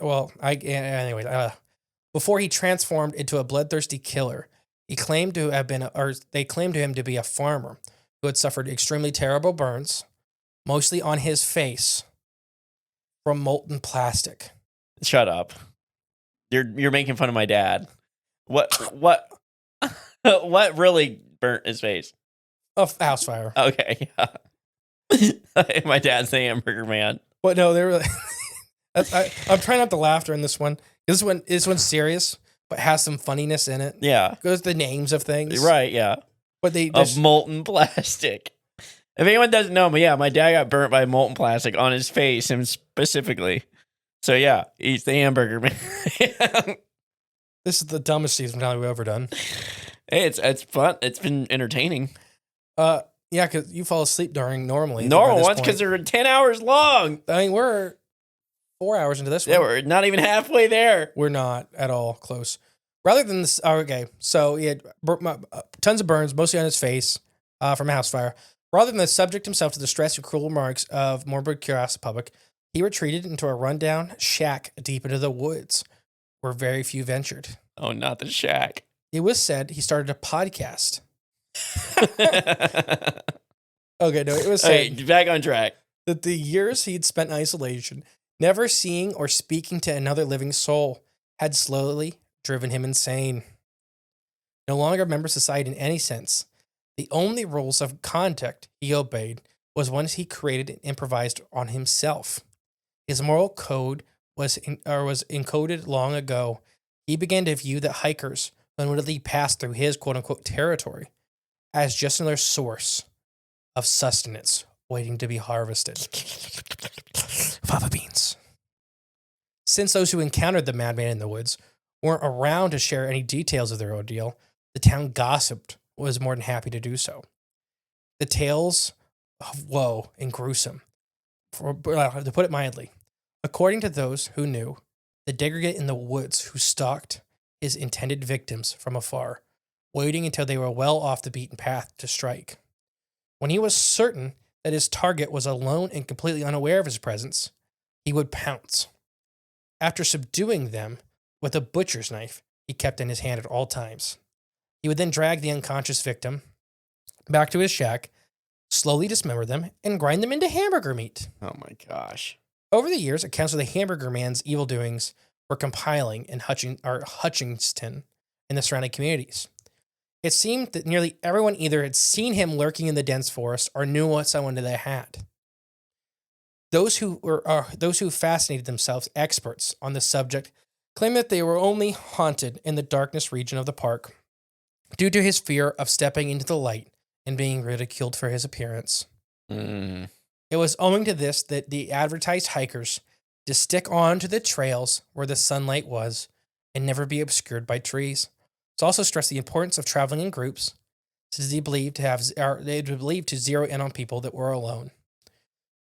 before he transformed into a bloodthirsty killer, they claimed to him to be a farmer who had suffered extremely terrible burns, mostly on his face, from molten plastic. Shut up. You're making fun of my dad. What really burnt his face? A house fire. Okay, yeah. My dad's the Hamburger Man. But no, they were. I'm trying not to laugh during this one. This one's serious, but has some funniness in it. Yeah, goes the names of things. Right. Yeah, but of molten plastic. If anyone doesn't know, but yeah, my dad got burnt by molten plastic on his face, and specifically. So yeah, he's the Hamburger Man. This is the dumbest season finale we've ever done. Hey, it's fun. It's been entertaining. Yeah, because you fall asleep during normally. Normal ones because they're 10 hours long. I mean, we're 4 hours into this one. Yeah, we're not even halfway there. We're not at all close. Rather than this, okay, so he had tons of burns, mostly on his face from a house fire. Rather than subject himself to the stress and cruel remarks of morbid curiosity public, he retreated into a rundown shack deep into the woods, where very few ventured. Oh, not the shack. It was said he started a podcast. Okay, no, it was said Hey, back on track. that the years he'd spent in isolation, never seeing or speaking to another living soul, had slowly driven him insane. No longer a member of society in any sense, the only rules of conduct he obeyed was ones he created and improvised on himself. His moral code was encoded long ago. He began to view that hikers unwittingly passed through his quote-unquote territory as just another source of sustenance waiting to be harvested. Fava beans. Since those who encountered the madman in the woods weren't around to share any details of their ordeal, the town gossiped was more than happy to do so. The tales of woe and gruesome, to put it mildly, according to those who knew, the degradate in the woods who stalked his intended victims from afar, waiting until they were well off the beaten path to strike. When he was certain that his target was alone and completely unaware of his presence, he would pounce. After subduing them with a butcher's knife he kept in his hand at all times, he would then drag the unconscious victim back to his shack, slowly dismember them, and grind them into hamburger meat. Oh my gosh. Over the years, accounts of the Hamburger Man's evil doings were compiling in Hutchinston and the surrounding communities. It seemed that nearly everyone either had seen him lurking in the dense forest or knew what someone they had. Those who fascinated themselves experts on the subject claimed that they were only haunted in the darkness region of the park due to his fear of stepping into the light and being ridiculed for his appearance. Mm. It was owing to this that the advertised hikers to stick on to the trails where the sunlight was and never be obscured by trees. It's also stressed the importance of traveling in groups, since they believed to zero in on people that were alone.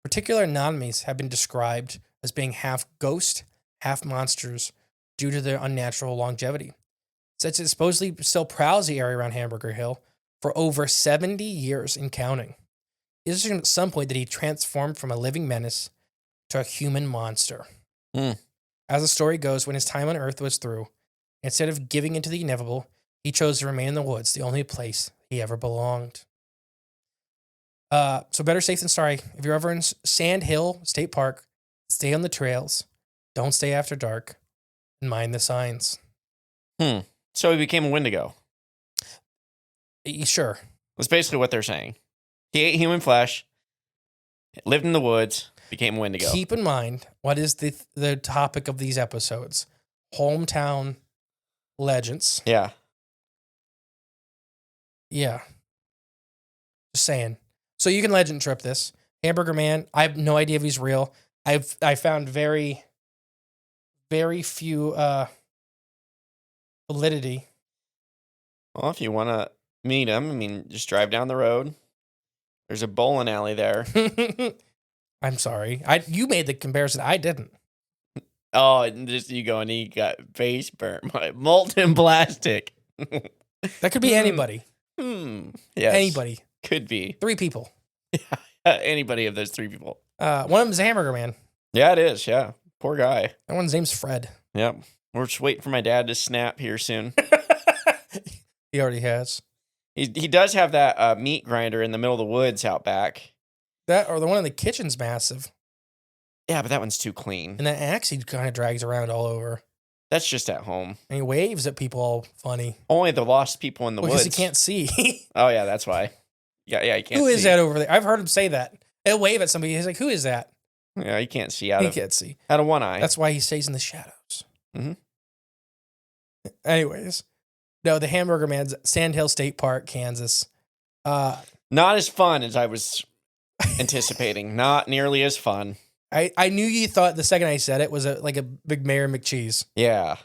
Particular anomalies have been described as being half ghost, half monsters due to their unnatural longevity. Such as supposedly still prowls the area around Hamburger Hill for over 70 years and counting. It is at some point that he transformed from a living menace to a human monster. Mm. As the story goes, when his time on Earth was through, instead of giving into the inevitable, he chose to remain in the woods, the only place he ever belonged. So better safe than sorry. If you're ever in Sand Hill State Park, stay on the trails, don't stay after dark, and mind the signs. So he became a Wendigo. Sure. That's basically what they're saying. He ate human flesh, lived in the woods, became a Wendigo. Keep in mind, what is the topic of these episodes? Hometown legends. Yeah. Yeah. Just saying. So you can legend trip this. Hamburger Man, I have no idea if he's real. I found very, very few validity. Well, if you want to meet him, I mean, just drive down the road. There's a bowling alley there. I'm sorry. You made the comparison. I didn't. Oh, and just you go and he got face burnt by molten plastic. That could be anybody. Yes. Anybody. Could be. 3 people. Anybody of those 3 people. One of them is a Hamburger Man. Yeah, it is. Yeah. Poor guy. That one's name's Fred. Yep. We're just waiting for my dad to snap here soon. He already has. He does have that meat grinder in the middle of the woods out back. That or the one in the kitchen's massive. Yeah, but that one's too clean. And that axe he kind of drags around all over. That's just at home. And he waves at people all funny. Only the lost people in the woods. Because he can't see. Oh, yeah, that's why. Yeah, he can't see. Who is that over there? I've heard him say that. He'll wave at somebody. He's like, who is that? Yeah, he can't see He can't see. out of one eye. That's why he stays in the shadows. Mm-hmm. Anyways. No, the Hamburger Man's Sand Hill State Park, Kansas. Not as fun as I was anticipating. Not nearly as fun. I knew you thought the second I said it was like a big Mayor McCheese. Yeah.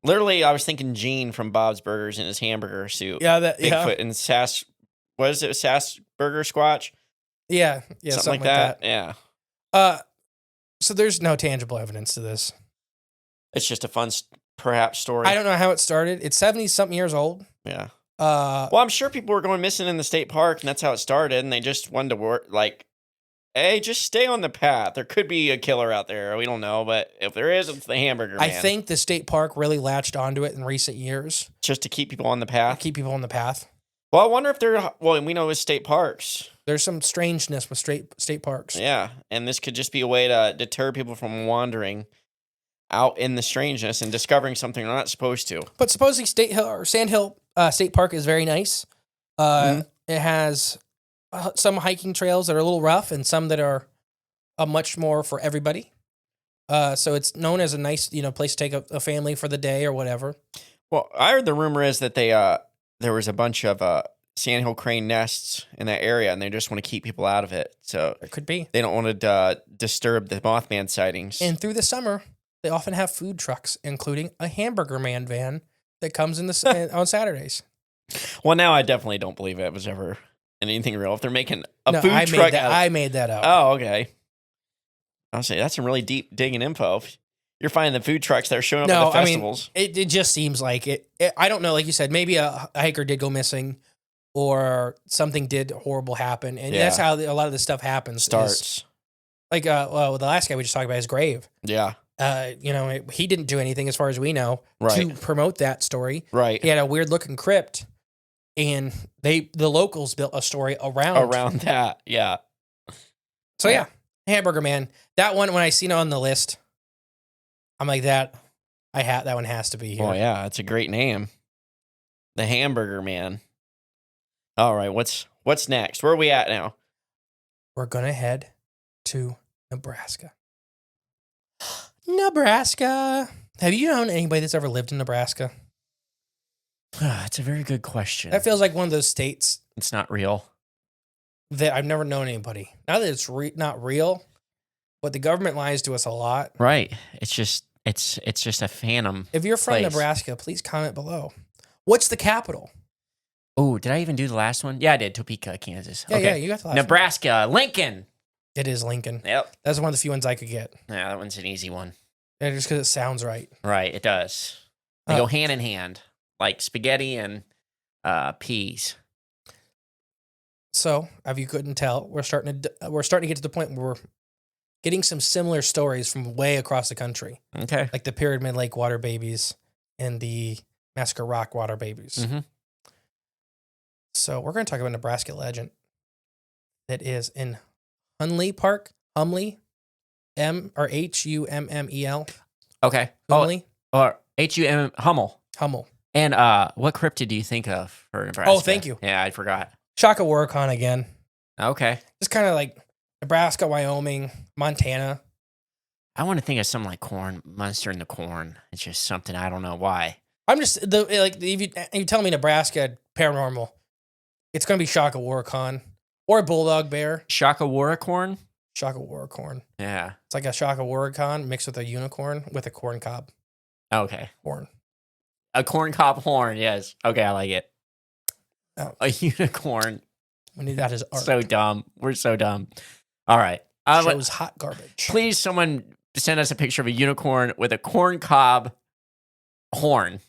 Literally, I was thinking Gene from Bob's Burgers in his hamburger suit. Yeah, Bigfoot and What is it? burger squatch. Yeah, something like that. Yeah. So there's no tangible evidence to this. It's just a fun, perhaps, story. I don't know how it started. It's 70-something years old. Yeah. Well, I'm sure people were going missing in the state park, and that's how it started, and they just wanted to work, like, hey, just stay on the path. There could be a killer out there. We don't know, but if there is, it's the Hamburger Man. I think the state park really latched onto it in recent years. Just to keep people on the path? Keep people on the path. Well, I wonder if they're... Well, we know it's state parks. There's some strangeness with state parks. Yeah, and this could just be a way to deter people from wandering out in the strangeness and discovering something they're not supposed to. But supposedly Sandhill State Park is very nice. It has some hiking trails that are a little rough and some that are much more for everybody. So it's known as a nice, place to take a family for the day or whatever. Well, I heard the rumor is that there was a bunch of sandhill crane nests in that area, and they just want to keep people out of it. So It could be. they don't want to disturb the Mothman sightings. And through the summer, they often have food trucks, including a Hamburger Man van that comes on Saturdays. Well, now I definitely don't believe it was ever anything real. If they're making a food I truck, I made that up. Oh, okay. I'll say that's some really deep digging info. If you're finding the food trucks that are showing up at the festivals. I mean, it just seems like it. I don't know. Like you said, maybe a hiker did go missing, or something did horrible happen, and that's how a lot of this stuff happens. Starts like the last guy we just talked about, his grave. Yeah. He didn't do anything as far as we know Right. to promote that story. Right. He had a weird looking crypt, and the locals built a story around that. Yeah. So yeah, Hamburger Man. That one, when I seen it on the list, I'm like that one has to be here. Oh yeah, it's a great name. The Hamburger Man. All right, what's next? Where are we at now? We're gonna head to Nebraska. Nebraska. Have you known anybody that's ever lived in Nebraska? That's a very good question. That feels like one of those states It's not real. that I've never known anybody. Not that it's not real, but the government lies to us a lot. Right. It's just a phantom. If you're from place. Nebraska, please comment below. What's the capital? Oh, did I even do the last one? Yeah, I did. Topeka, Kansas. Yeah, Okay. you got the last Nebraska, Lincoln. one. It is Lincoln. Yep. That's one of the few ones I could get. Yeah, that one's an easy one. Yeah, just because it sounds right. Right, it does. They go hand in hand, like spaghetti and peas. So, if you couldn't tell, we're starting to get to the point where we're getting some similar stories from way across the country, Okay. like the Pyramid Lake water babies and the Massacre Rock water babies. Mm-hmm. So, we're going to talk about a Nebraska legend that is in Hunley Park, Hummel, Hummel, Okay. Hummel, Or H-U-M, Hummel. Hummel. And what cryptid do you think of for Nebraska? Oh, thank you. Yeah, I forgot. Shaka Waricon again. Okay. Just kind of like Nebraska, Wyoming, Montana. I want to think of something like corn, monster in the corn. It's just something, I don't know why. I'm just if you tell me Nebraska paranormal, it's gonna be Shaka Waricon or Bulldog Bear. Shaka Waracorn? Shaka Waricon. Yeah. It's like a Shaka Waricon mixed with a unicorn with a corn cob Okay. horn. A corn cob horn, yes. Okay, I like it. Oh. A unicorn. We need that as art. So dumb. We're so dumb. All right. Shows hot garbage. Please, someone send us a picture of a unicorn with a corn cob horn,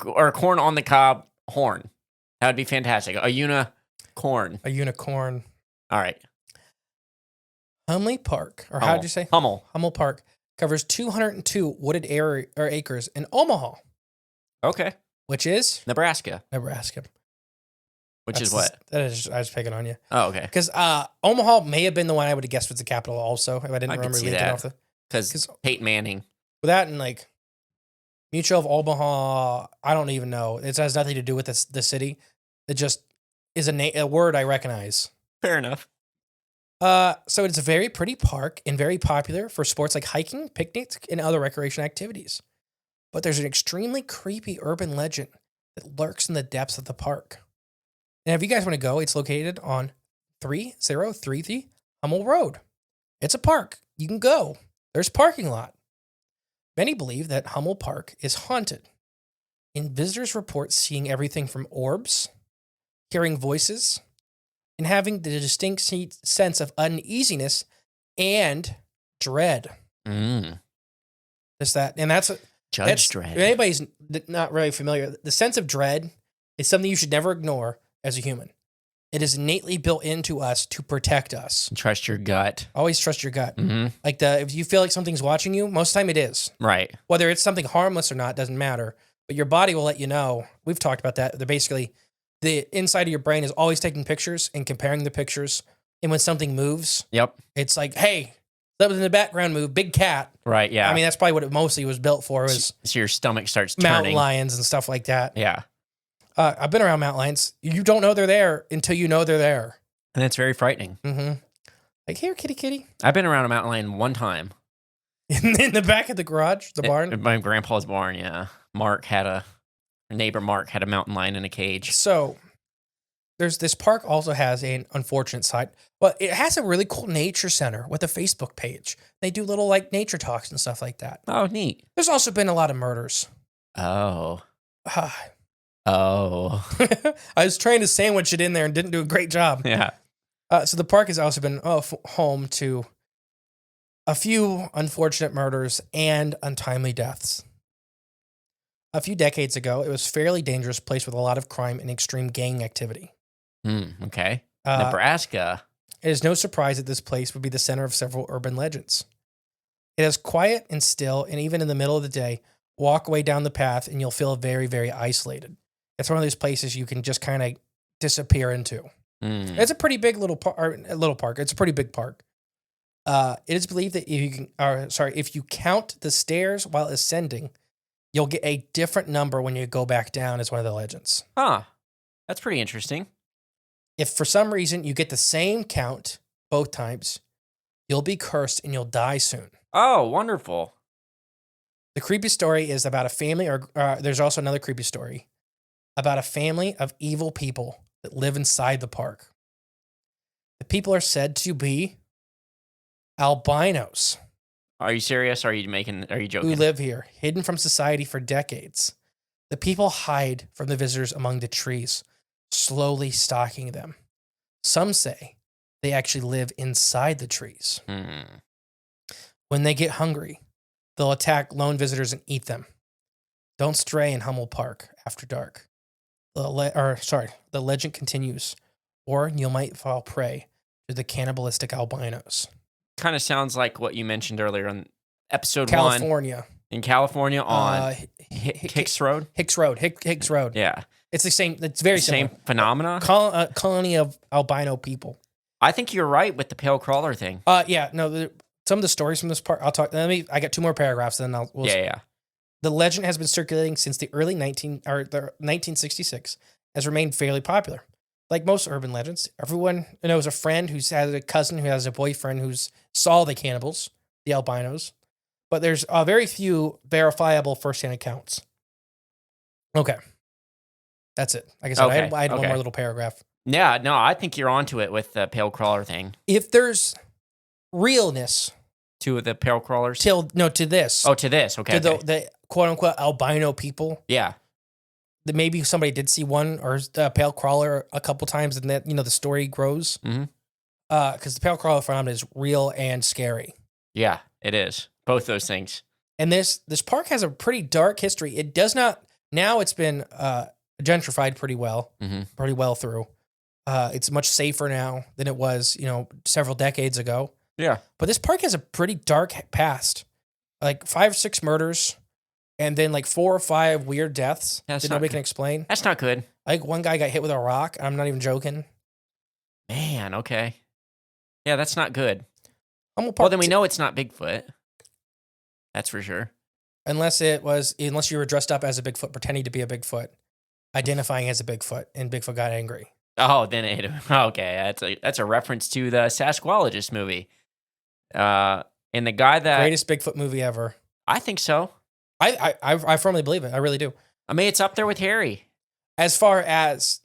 or a corn on the cob horn. That would be fantastic. A unicorn. A unicorn. All right. Hummel Park, or how'd you say? Hummel. Hummel Park covers 202 wooded acres in Omaha, Okay. which is Nebraska. Nebraska. Which is what? I was picking on you. Oh, okay. Because Omaha may have been the one I would have guessed was the capital also, if I didn't I could remember see leaking that. off the... Because Peyton Manning. With that and like Mutual of Omaha, I don't even know. It has nothing to do with the city. It just is a word I recognize. Fair enough. So it's a very pretty park and very popular for sports like hiking, picnics, and other recreation activities. But there's an extremely creepy urban legend that lurks in the depths of the park. And if you guys want to go, it's located on 3033 Hummel Road. It's a park. You can go. There's a parking lot. Many believe that Hummel Park is haunted, and visitors report seeing everything from orbs, hearing voices, and having the distinct sense of uneasiness and dread. Just that. And that's Dread. If anybody's not really familiar, the sense of dread is something you should never ignore as a human. It is innately built into us to protect us. Trust your gut. Always trust your gut. Mm-hmm. Like if you feel like something's watching you, most of the time it is. Right. Whether it's something harmless or not doesn't matter. But your body will let you know. We've talked about that. They're basically, the inside of your brain is always taking pictures and comparing the pictures. And when something moves, it's like, hey, that was in the background move, big cat. Right, yeah. I mean, that's probably what it mostly was built for, was so your stomach starts mountain turning. lions and stuff like that. Yeah. I've been around mountain lions. You don't know they're there until you know they're there. And that's very frightening. Mm-hmm. Like, here, kitty, kitty. I've been around a mountain lion one time. In the back of the garage, the barn? My grandpa's barn, yeah. Neighbor Mark had a mountain lion in a cage. So, this park also has an unfortunate side, but it has a really cool nature center with a Facebook page. They do little, like, nature talks and stuff like that. Oh, neat. There's also been a lot of murders. Oh. I was trying to sandwich it in there and didn't do a great job. Yeah. So the park has also been home to a few unfortunate murders and untimely deaths. A few decades ago, it was a fairly dangerous place with a lot of crime and extreme gang activity. Okay. Nebraska. It is no surprise that this place would be the center of several urban legends. It is quiet and still, and even in the middle of the day, walk away down the path and you'll feel very, very isolated. It's one of those places you can just kind of disappear into. It's a pretty big little park. It's a pretty big park. It is believed that if you count the stairs while ascending, you'll get a different number when you go back down, is one of the legends. Huh. That's pretty interesting. If for some reason you get the same count both times, you'll be cursed and you'll die soon. Oh, wonderful. The creepy story is about a family, or there's also another creepy story about a family of evil people that live inside the park. The people are said to be albinos. Are you serious? Are you joking? Who live here, hidden from society for decades. The people hide from the visitors among the trees, slowly stalking them. Some say they actually live inside the trees. When they get hungry, they'll attack lone visitors and eat them. Don't stray in Hummel Park after dark. The legend continues, or you might fall prey to the cannibalistic albinos. Kind of sounds like what you mentioned earlier on episode California. 1. In California on Hicks Road? Hicks Road. Yeah. It's the same. It's very similar. Same phenomena? Colony of albino people. I think you're right with the pale crawler thing. Yeah. No, some of the stories from this part, I'll talk. I got 2 more paragraphs, then Yeah. The legend has been circulating since the early 1966, has remained fairly popular. Like most urban legends, everyone knows a friend who's had a cousin who has a boyfriend who saw the cannibals, the albinos, but there's very few verifiable firsthand accounts. Okay. That's it. Like I said, I had one more little paragraph. Yeah, no, I think you're onto it with the pale crawler thing. If there's realness to the pale crawlers? to this. Oh, to this. Okay. To the quote unquote albino people. Yeah. That maybe somebody did see one or a pale crawler a couple times, and that the story grows. Because the pale crawler phenomenon is real and scary. Yeah, it is. Both those things. And this park has a pretty dark history. It does not. Now it's been gentrified pretty well through. It's much safer now than it was, several decades ago. Yeah. But this park has a pretty dark past. Like 5 or 6 murders, and then like 4 or 5 weird deaths that nobody can explain. That's not good. Like one guy got hit with a rock. I'm not even joking. Man, okay. Yeah, that's not good. Well, then we know it's not Bigfoot. That's for sure. Unless you were dressed up as a Bigfoot, pretending to be a Bigfoot, identifying as a Bigfoot, and Bigfoot got angry. Oh, then okay. That's a reference to the Sasquatchologist movie. And the guy that greatest Bigfoot movie ever. I think so. I firmly believe it. I really do. I mean, it's up there with Harry. As far as,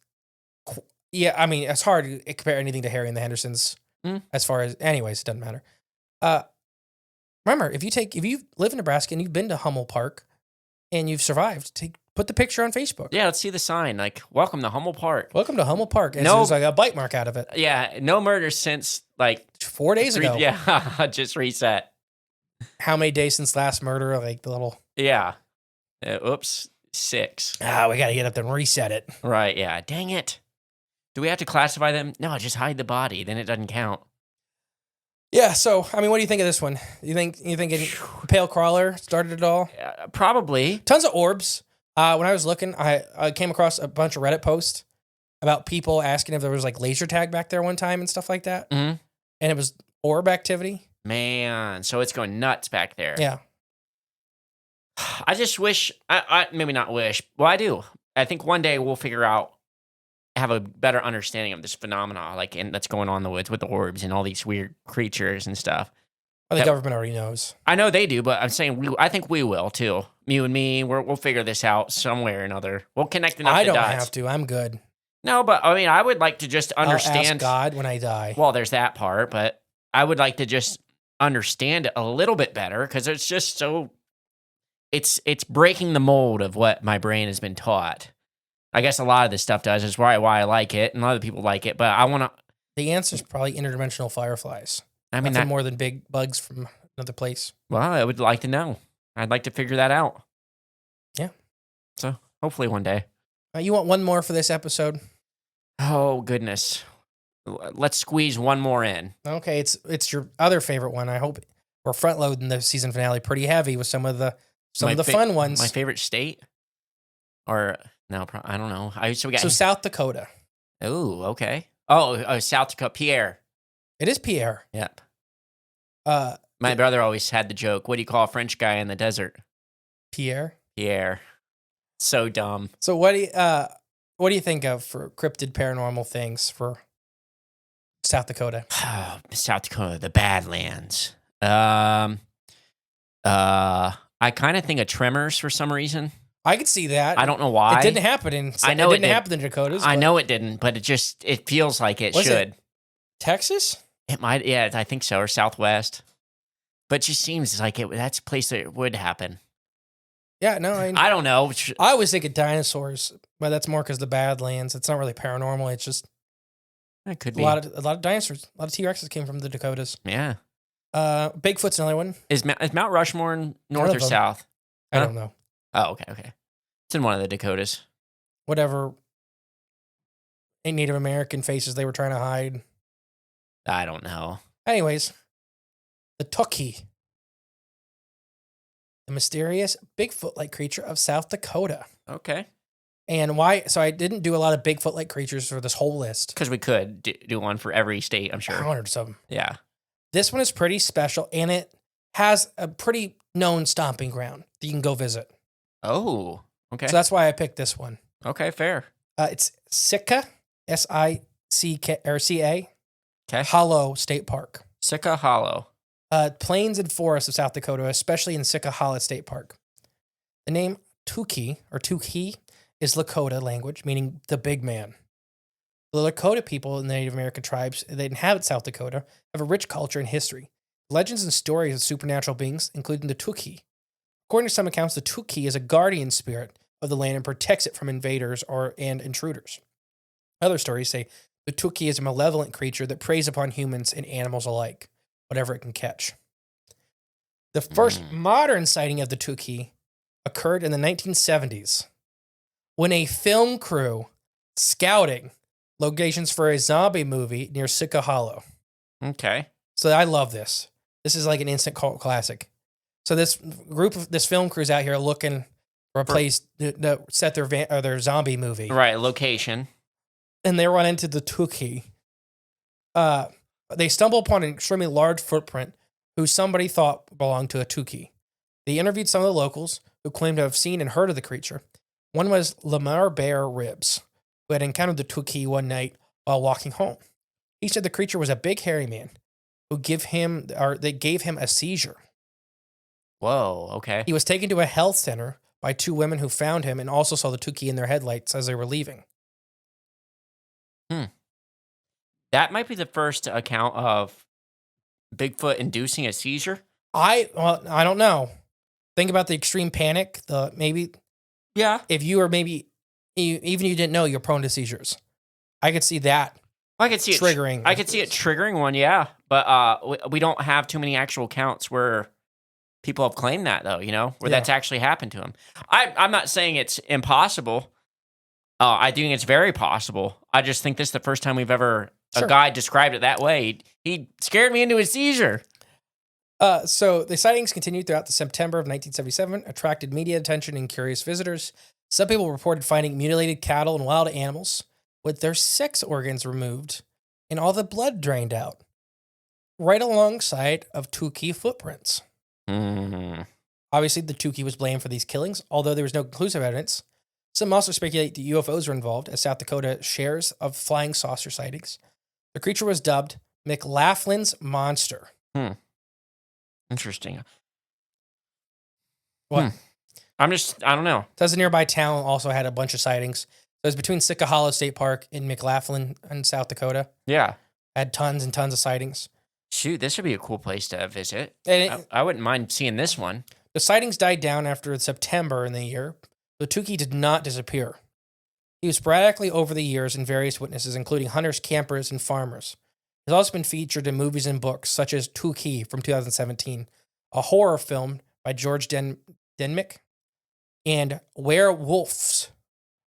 yeah, I mean, it's hard to compare anything to Harry and the Hendersons. As far as, anyways, it doesn't matter. Remember, if you live in Nebraska and you've been to Hummel Park, and you've survived, put the picture on Facebook. Yeah, let's see the sign. Like, welcome to Hummel Park. Welcome to Hummel Park. And No- there's like a bite mark out of it. Yeah, no murders since like 4 days ago. Yeah, just reset. How many days since last murder? Like the little. Yeah. Oops. 6. We got to get up there and reset it. Right. Yeah. Dang it. Do we have to classify them? No, just hide the body. Then it doesn't count. Yeah. So, I mean, what do you think of this one? You think Pale Crawler started it all? Probably. Tons of orbs. When I was looking, I came across a bunch of Reddit posts about people asking if there was like laser tag back there one time and stuff like that. Mhm. And it was orb activity. Man, so it's going nuts back there. Yeah. I just wish, I maybe not wish. Well, I do. I think one day we'll figure out, have a better understanding of this phenomena, like that's going on in the woods with the orbs and all these weird creatures and stuff. Well, the government already knows. I know they do, but I'm saying I think we will too. You and me, we'll figure this out somewhere or another. We'll connect enough I the don't dots. have to. I'm good. No, but I mean, I would like to just understand. I'll ask God when I die. Well, there's that part, but I would like to just understand it a little bit better because it's just so. It's breaking the mold of what my brain has been taught. I guess a lot of this stuff does. Is why I like it, and a lot of people like it. But I want to. The answer is probably interdimensional fireflies. I mean, nothing more than big bugs from another place. Well, I would like to know. I'd like to figure that out. Yeah. So hopefully one day. You want one more for this episode? Oh goodness. Let's squeeze one more in. Okay, it's your other favorite one. I hope we're front loading the season finale pretty heavy with some of the fun ones. My favorite state, or no, I don't know. So we got South Dakota. Oh, okay. Oh, South Dakota, Pierre. It is Pierre. Yep. My brother always had the joke. What do you call a French guy in the desert? Pierre. Pierre. So dumb. So what do you think of for cryptid paranormal things for South Dakota? South Dakota, the Badlands. I kind of think of Tremors for some reason. I could see that. I don't know why. It didn't happen in. I know it didn't happen in Dakotas. I know it didn't, but it feels like it should. It Texas? It might. Yeah, I think so, or Southwest. But it just seems like that's a place that it would happen. Yeah, no, I don't know. I always think of dinosaurs, but that's more because the Badlands. It's not really paranormal. It's just it could be a lot of dinosaurs. A lot of T-Rexes came from the Dakotas. Yeah. Bigfoot's another one. Is Mount Rushmore north or south? I don't know. Oh, okay. It's in one of the Dakotas. Whatever Native American faces they were trying to hide. I don't know. Anyways, the Tukey. The mysterious Bigfoot-like creature of South Dakota. Okay. And why? So I didn't do a lot of Bigfoot-like creatures for this whole list. Because we could do one for every state, I'm sure. Hundreds of them. Yeah. This one is pretty special, and it has a pretty known stomping ground that you can go visit. Oh, okay. So that's why I picked this one. Okay, fair. It's Sitka, S-I-C-K, or C-A, Okay. Hollow State Park. Sitka Hollow. Plains and forests of South Dakota, especially in Sitka Hollow State Park. The name Tukey, or Tukey, is Lakota language, meaning the big man. The Lakota people and the Native American tribes that inhabit South Dakota have a rich culture and history. Legends and stories of supernatural beings, including the Tukey. According to some accounts, the Tukey is a guardian spirit of the land and protects it from invaders and intruders. Other stories say the Tukey is a malevolent creature that preys upon humans and animals alike, whatever it can catch. The first modern sighting of the Tukey occurred in the 1970s when a film crew scouting locations for a zombie movie near Sitka Hollow. Okay. So I love this. This is like an instant cult classic. So this film crew's out here looking for a place to set their zombie movie. Right, location. And they run into the Tukey. They stumble upon an extremely large footprint who somebody thought belonged to a Tukey. They interviewed some of the locals who claimed to have seen and heard of the creature. One was Lamar Bear Ribs, who had encountered the Tukey one night while walking home. He said the creature was a big hairy man who gave him a seizure. Whoa, okay. He was taken to a health center by two women who found him and also saw the Tukey in their headlights as they were leaving. That might be the first account of Bigfoot inducing a seizure. I don't know. Think about the extreme panic. Yeah. If you were even you didn't know you're prone to seizures. I could see that. I could see triggering. I could see it triggering one, yeah. But we don't have too many actual counts where people have claimed that, though, where that's actually happened to them. I'm not saying it's impossible. I think it's very possible. I just think this is the first time we've ever, a guy described it that way. He scared me into a seizure. So the sightings continued throughout the September of 1977, attracted media attention and curious visitors. Some people reported finding mutilated cattle and wild animals with their sex organs removed and all the blood drained out, right alongside of Tukey footprints. Mm-hmm. Obviously, the Tukey was blamed for these killings, although there was no conclusive evidence. Some also speculate that UFOs were involved, as South Dakota shares of flying saucer sightings. The creature was dubbed McLaughlin's Monster. Interesting. What? I don't know. Says a nearby town also had a bunch of sightings. It was between Sitka Hollow State Park and McLaughlin in South Dakota. Yeah. Had tons and tons of sightings. Shoot, this would be a cool place to visit. And I wouldn't mind seeing this one. The sightings died down after September in the year. The Tukey did not disappear. He was sporadically over the years in various witnesses, including hunters, campers, and farmers. He's also been featured in movies and books, such as Tukey from 2017, a horror film by George Denmick, and Werewolves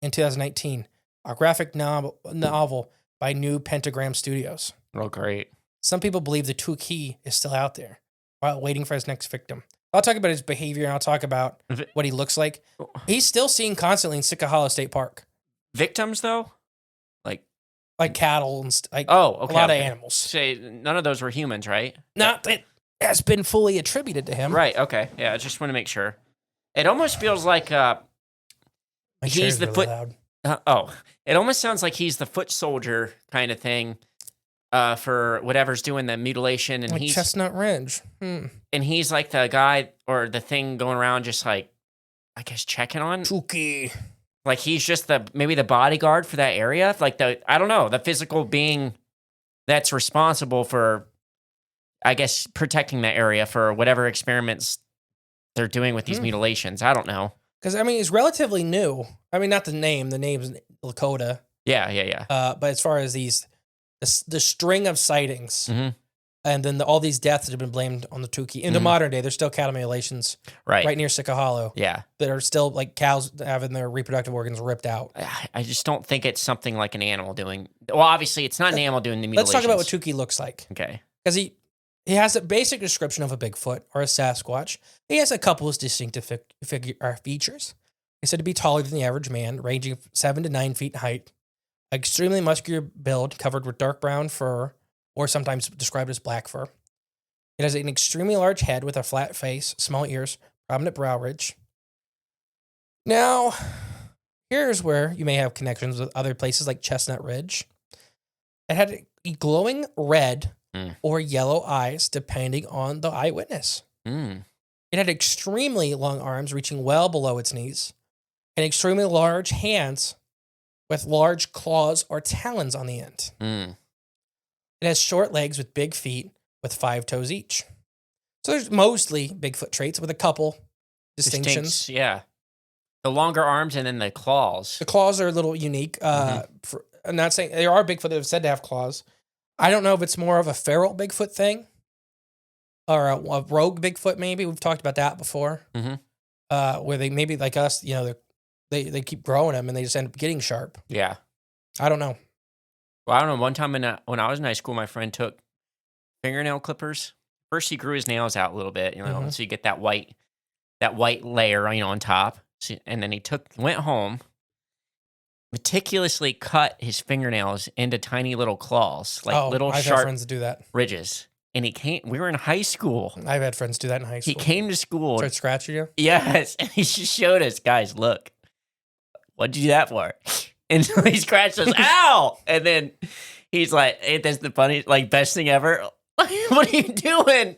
in 2019, a graphic novel by New Pentagram Studios. Oh, great. Some people believe the Tukey is still out there while waiting for his next victim. I'll talk about his behavior, and I'll talk about what he looks like. He's still seen constantly in Sitka Hollow State Park. Victims, though? Like cattle and a lot of animals. Say none of those were humans, right? Not that has been fully attributed to him. Right, okay. Yeah, I just want to make sure. It almost feels like he's the foot. It almost sounds like he's the foot soldier kind of thing for whatever's doing the mutilation, and like he's Chestnut Ridge, and he's like the guy or the thing going around, just like I guess checking on Tukey. Like he's just maybe the bodyguard for that area, like I don't know, the physical being that's responsible for, I guess, protecting that area for whatever experiments they're doing with these mutilations. I don't know. Because, I mean, it's relatively new. I mean, not the name's Lakota. Yeah. But as far as the string of sightings, and then all these deaths that have been blamed on the Tukey. In the modern day, there's still cattle mutilations right near Sitka Hollow. Yeah. That are still like cows having their reproductive organs ripped out. I just don't think it's something like an animal doing. Well, obviously, it's not an animal doing the mutilations. Let's talk about what Tukey looks like. Okay. Because he has a basic description of a Bigfoot or a Sasquatch. He has a couple of distinctive features. He's said to be taller than the average man, ranging 7 to 9 feet in height. Extremely muscular build, covered with dark brown fur, or sometimes described as black fur. It has an extremely large head with a flat face, small ears, prominent brow ridge. Now, here's where you may have connections with other places like Chestnut Ridge. It had a glowing red or yellow eyes, depending on the eyewitness. It had extremely long arms reaching well below its knees, and extremely large hands with large claws or talons on the end. It has short legs with big feet with 5 toes each. So there's mostly Bigfoot traits with a couple distinctions. Yeah. The longer arms and then the claws. The claws are a little unique. I'm not saying there are Bigfoot that have said to have claws. I don't know if it's more of a feral Bigfoot thing or a rogue Bigfoot maybe. We've talked about that before. Where they maybe like us, they keep growing them and they just end up getting sharp. Yeah. I don't know. Well, I don't know. One time when I was in high school, my friend took fingernail clippers. First, he grew his nails out a little bit, so you get that white layer, on top. So, and then he went home, meticulously cut his fingernails into tiny little claws, little I've sharp had friends do that. ridges. And we were in high school. I've had friends do that in high school. He came to school. Started scratching you? Yes. And he just showed us, guys, look, what'd you do that for? And so he scratched us, ow! And then he's like, hey, that's the funny, best thing ever. What are you doing?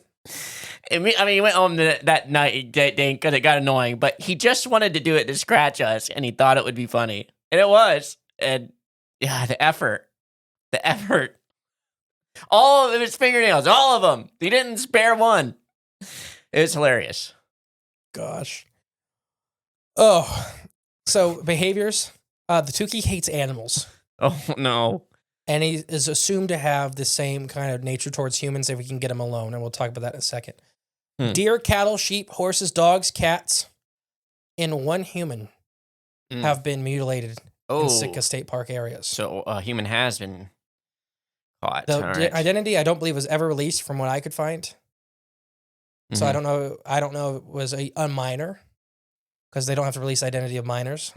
And he went home that night because it got annoying, but he just wanted to do it to scratch us, and he thought it would be funny. And it was. And yeah, the effort. All of his fingernails, all of them. He didn't spare one. It was hilarious. gosh. Oh, so behaviors. The Tukey hates animals. Oh, no. And he is assumed to have the same kind of nature towards humans if we can get him alone. And we'll talk about that in a second. Deer, cattle, sheep, horses, dogs, cats, and one human have been mutilated in Sitka State Park areas. So a human has been caught. The identity, I don't believe, was ever released from what I could find. So I don't know. I don't know if it was a minor, because they don't have to release identity of minors.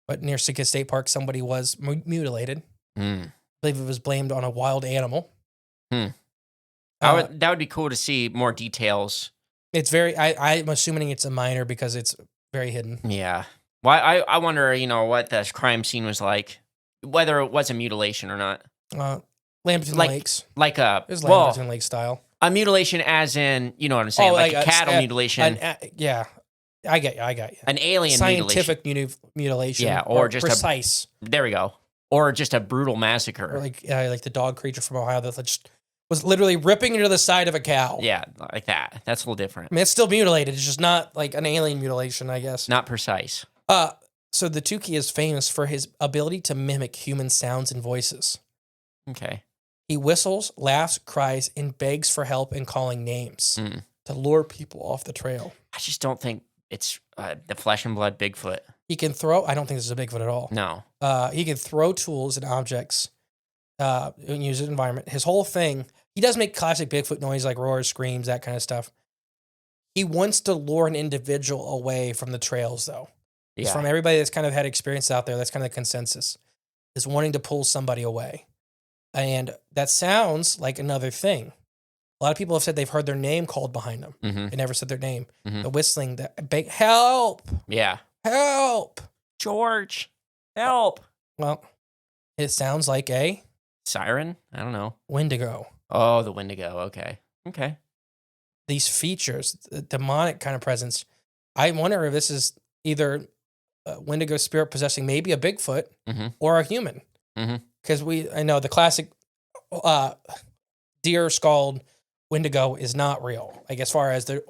But near Sitka State Park, somebody was mutilated. I believe it was blamed on a wild animal. That would be cool to see more details. It's very. I'm assuming it's a minor because it's very hidden. Yeah. Well, I wonder, what the crime scene was like, whether it was a mutilation or not. Lamberton Lakes. Like it was Lamberton Lake style. A mutilation as in, you know what I'm saying, like a cattle mutilation. Yeah, I got you. An alien scientific mutilation. Yeah, or just precise. There we go. Or just a brutal massacre. Or like the dog creature from Ohio that just was literally ripping into the side of a cow. Yeah, like that. That's a little different. I mean, it's still mutilated. It's just not like an alien mutilation, I guess. Not precise. So the Tukey is famous for his ability to mimic human sounds and voices. Okay. He whistles, laughs, cries, and begs for help and calling names to lure people off the trail. I just don't think it's the flesh and blood Bigfoot. He can throw. I don't think this is a Bigfoot at all. No. He can throw tools and objects and use an environment. His whole thing, he does make classic Bigfoot noise like roars, screams, that kind of stuff. He wants to lure an individual away from the trails, though. Yeah. From everybody that's kind of had experience out there, that's kind of the consensus, is wanting to pull somebody away. And that sounds like another thing. A lot of people have said they've heard their name called behind them. They never said their name. The whistling, the big help. Yeah. Help. George, help. Well, it sounds like a siren. I don't know. Wendigo. Oh, the Wendigo. Okay. These features, the demonic kind of presence. I wonder if this is either a Wendigo spirit possessing maybe a Bigfoot or a human. Because I know the classic deer skulled Wendigo is not real. Like as far as the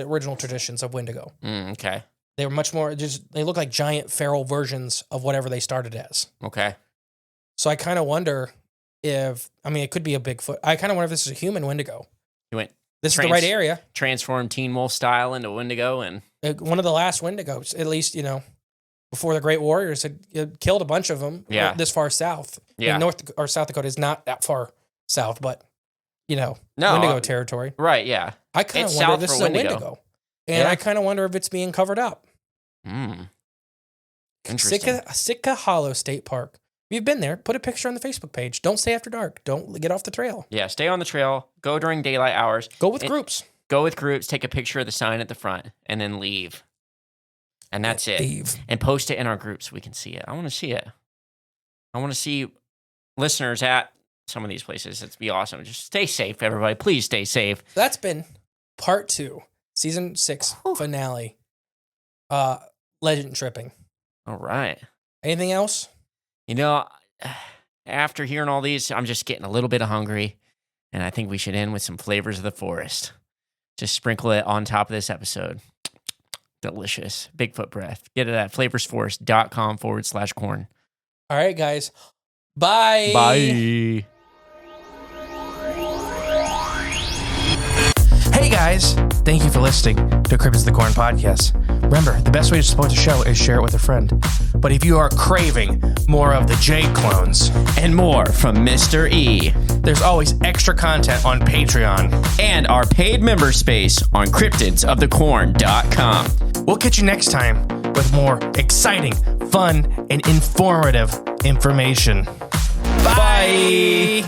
original traditions of Wendigo. Okay. They were much more they look like giant feral versions of whatever they started as. Okay. So I kind of wonder it could be a Bigfoot. I kind of wonder if this is a human Wendigo. This is the right area. Transform Teen Wolf style into Wendigo and one of the last Wendigos, at least, before the Great Warriors had killed a bunch of them this far south. Yeah. North or South Dakota is not that far south, but, Wendigo territory. Right, yeah. I kind of wonder if this is a Wendigo. And I kind of wonder if it's being covered up. Interesting. Sitka Hollow State Park. If you've been there, put a picture on the Facebook page. Don't stay after dark. Don't get off the trail. Yeah, stay on the trail. Go during daylight hours. Go with groups. Take a picture of the sign at the front, and then leave. And that's it. Leave. And post it in our group so we can see it. I want to see it. I want to see listeners at some of these places. It'd be awesome. Just stay safe, everybody. Please stay safe. That's been part 2, season 6 finale. Legend tripping. All right. Anything else? After hearing all these, I'm just getting a little bit hungry, and I think we should end with some flavors of the forest. Just sprinkle it on top of this episode. Delicious. Bigfoot breath. Get it at flavorsforest.com/corn. All right, guys. Bye. Bye. Hey, guys. Thank you for listening to Cryptids of the Corn podcast. Remember, the best way to support the show is share it with a friend. But if you are craving more of the J clones and more from Mr. E, there's always extra content on Patreon and our paid member space on cryptidsofthecorn.com. We'll catch you next time with more exciting, fun, and informative information. Bye.